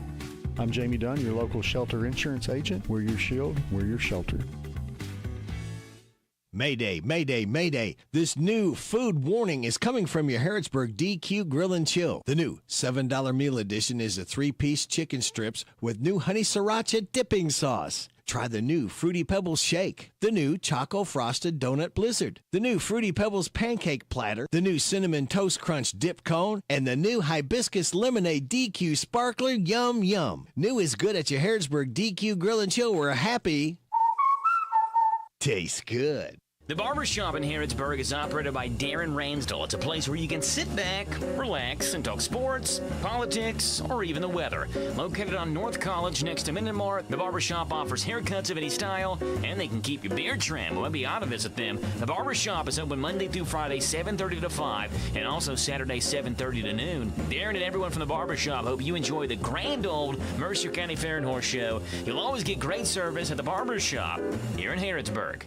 I'm Jamie Dunn, your local shelter insurance agent. We're your shield, we're your shelter. Mayday, mayday, mayday. This new food warning is coming from your Harrodsburg DQ Grill and Chill. The new $7 meal edition is a 3-piece chicken strips with new honey sriracha dipping sauce. Try the new Fruity Pebbles Shake, the new Choco Frosted Donut Blizzard, the new Fruity Pebbles Pancake Platter, the new Cinnamon Toast Crunch Dip Cone, and the new Hibiscus Lemonade DQ Sparkler. Yum, yum. New is good at your Harrodsburg DQ Grill and Chill. We're happy. Tastes good. The Barbershop in Harrodsburg is operated by Darren Ransdell. It's a place where you can sit back, relax, and talk sports, politics, or even the weather. Located on North College next to Minden Mart, the Barbershop offers haircuts of any style, and they can keep your beard trimmed when you ought to visit them. The Barbershop is open Monday through Friday, 7:30 to 5, and also Saturday, 7:30 to noon. Darren and everyone from the Barbershop hope you enjoy the grand old Mercer County Fair and Horse Show. You'll always get great service at the Barbershop here in Harrodsburg.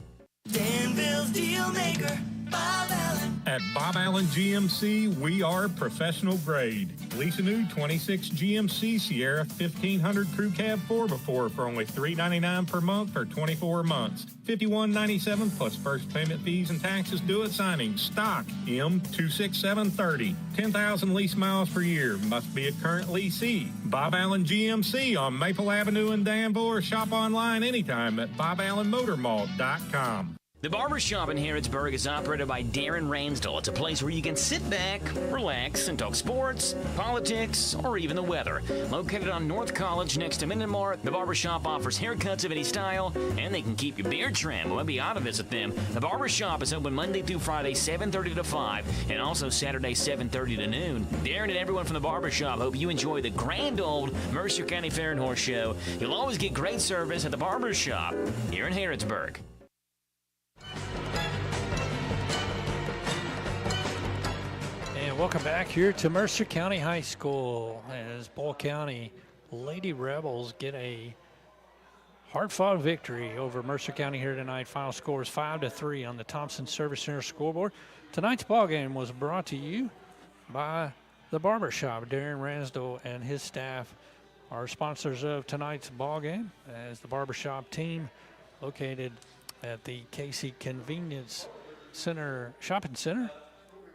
Danville's Deal Maker, Bob Allen. At Bob Allen GMC, we are professional grade. Lease a new 26 GMC Sierra 1500 Crew Cab 4x4 for only $399 per month for 24 months. $51.97 plus first payment fees and taxes due at signing. Stock M26730. 10,000 lease miles per year. Must be a current leasee. Bob Allen GMC on Maple Avenue in Danville, or shop online anytime at BobAllenMotorMall.com. The Barbershop in Harrodsburg is operated by Darren Ransdell. It's a place where you can sit back, relax, and talk sports, politics, or even the weather. Located on North College next to Minden Mart, the Barbershop offers haircuts of any style, and they can keep your beard trimmed. Well, be ought to visit them. The Barbershop is open Monday through Friday, 7:30 to 5, and also Saturday, 7:30 to noon. Darren and everyone from the Barbershop hope you enjoy the grand old Mercer County Fair and Horse Show. You'll always get great service at the Barbershop here in Harrodsburg. Welcome back here to Mercer County High School as Bull County Lady Rebels get a hard-fought victory over Mercer County here tonight. Final score is 5-3 on the Thompson Service Center scoreboard. Tonight's ball game was brought to you by the Barbershop. Darren Ransdell and his staff are sponsors of tonight's ball game as the Barbershop team located at the Casey Convenience Center Shopping Center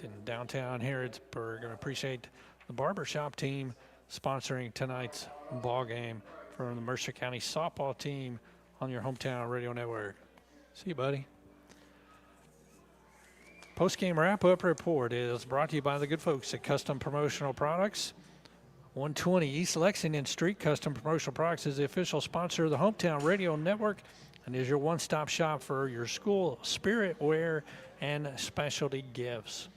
in downtown Harrodsburg. I appreciate the Barbershop team sponsoring tonight's ball game from the Mercer County softball team on your hometown radio network. See you, buddy. Post-game wrap-up report is brought to you by the good folks at Custom Promotional Products. 120 East Lexington Street. Custom Promotional Products is the official sponsor of the hometown radio network and is your one-stop shop for your school spirit wear and specialty gifts.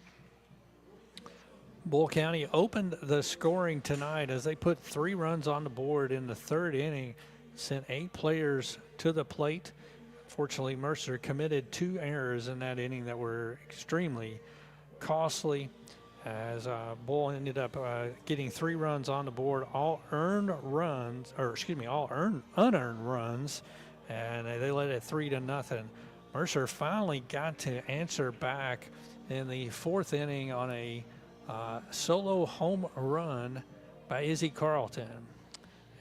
Bull County opened the scoring tonight as they put 3 runs on the board in the third inning, sent 8 players to the plate. Fortunately, Mercer committed 2 errors in that inning that were extremely costly as Bull ended up getting 3 runs on the board, all unearned runs, and they led it 3-0. Mercer finally got to answer back in the 4th inning on a solo home run by Izzy Carlton.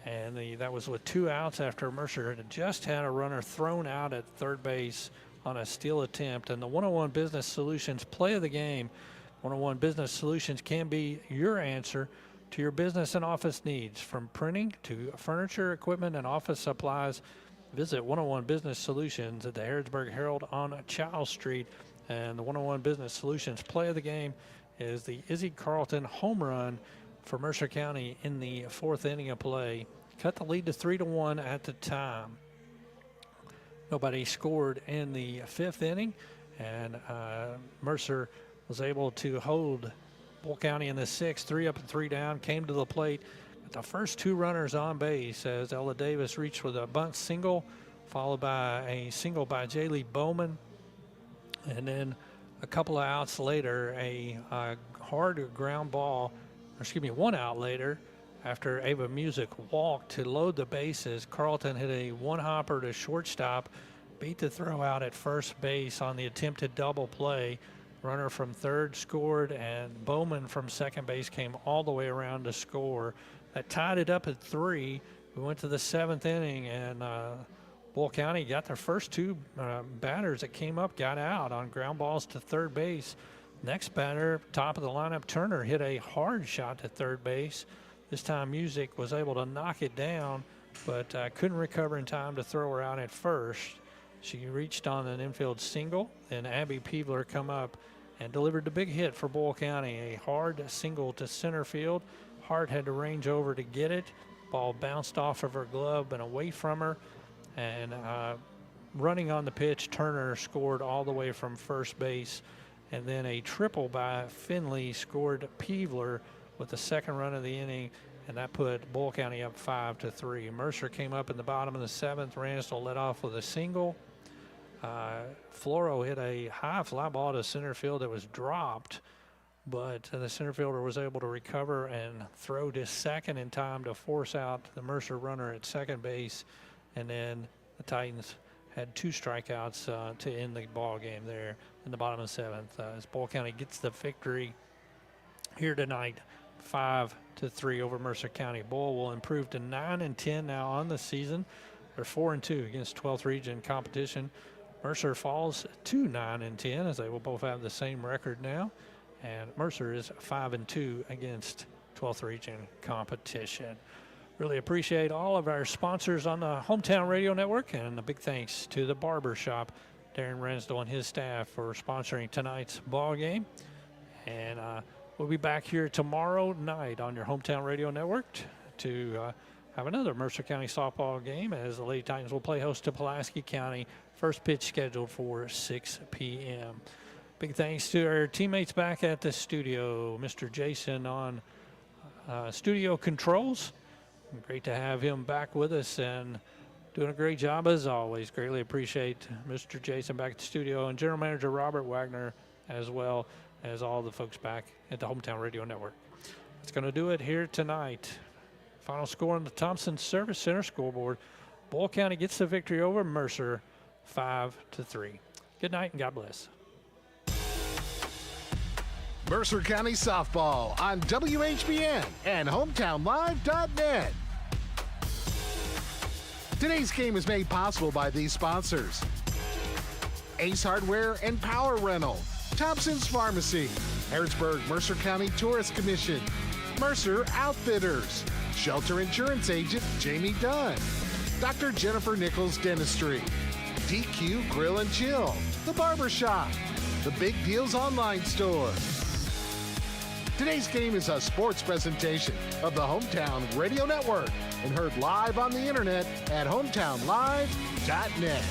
And that was with 2 outs after Mercer had just had a runner thrown out at third base on a steal attempt. And the 101 Business Solutions play of the game. 101 Business Solutions can be your answer to your business and office needs. From printing to furniture, equipment, and office supplies, visit 101 Business Solutions at the Harrodsburg Herald on Charles Street. And the 101 Business Solutions play of the game is the Izzy Carlton home run for Mercer County in the 4th inning of play. Cut the lead to 3-1 at the time. Nobody scored in the 5th inning, and Mercer was able to hold Bull County in the 6th, 3 up and 3 down, came to the plate. But the first 2 runners on base as Ella Davis reached with a bunt single, followed by a single by Jaylee Bowman. And then a couple of outs later, a hard ground ball, 1 out later, after Ava Music walked to load the bases, Carlton hit a 1-hopper to shortstop, beat the throw out at first base on the attempted double play. Runner from third scored, and Bowman from second base came all the way around to score. That tied it up at 3. We went to the 7th inning, and Bull County got their first 2 batters that came up, got out on ground balls to third base. Next batter, top of the lineup, Turner, hit a hard shot to third base. This time Music was able to knock it down, but couldn't recover in time to throw her out at first. She reached on an infield single, and Abby Peebler come up and delivered the big hit for Bull County, a hard single to center field. Hart had to range over to get it. Ball bounced off of her glove and away from her. And running on the pitch, Turner scored all the way from first base. And then a triple by Finley scored Peebler with the second run of the inning, and that put Bull County up 5-3. Mercer came up in the bottom of the 7th. Ransdell led off with a single. Floro hit a high fly ball to center field that was dropped, but the center fielder was able to recover and throw to second in time to force out the Mercer runner at second base. And then the Titans had 2 strikeouts to end the ball game there in the bottom of the 7th. As Bull County gets the victory here tonight, 5-3 over Mercer County. Bull will improve to 9-10 now on the season. They're 4-2 against 12th region competition. Mercer falls to 9-10 as they will both have the same record now. And Mercer is 5-2 against 12th region competition. Really appreciate all of our sponsors on the Hometown Radio Network, and a big thanks to the Barbershop Darren Ransdell and his staff for sponsoring tonight's ball game. And we'll be back here tomorrow night on your hometown radio network to have another Mercer County softball game as the Lady Titans will play host to Pulaski County. First pitch scheduled for 6 p.m. Big thanks to our teammates back at the studio, Mr. Jason on studio controls. Great to have him back with us and doing a great job as always. Greatly appreciate Mr. Jason back at the studio, and General Manager Robert Wagner, as well as all the folks back at the Hometown Radio Network. That's going to do it here tonight. Final score on the Thompson Service Center scoreboard. Boyle County gets the victory over Mercer 5-3. Good night and God bless. Mercer County Softball on WHBN and HometownLive.net. Today's game is made possible by these sponsors: Ace Hardware and Power Rental, Thompson's Pharmacy, Harrodsburg Mercer County Tourist Commission, Mercer Outfitters, Shelter Insurance Agent Jamie Dunn, Dr. Jennifer Nichols Dentistry, DQ Grill and Chill, The Barber Shop, The Big Deals Online Store. Today's game is a sports presentation of the Hometown Radio Network and heard live on the internet at hometownlive.net.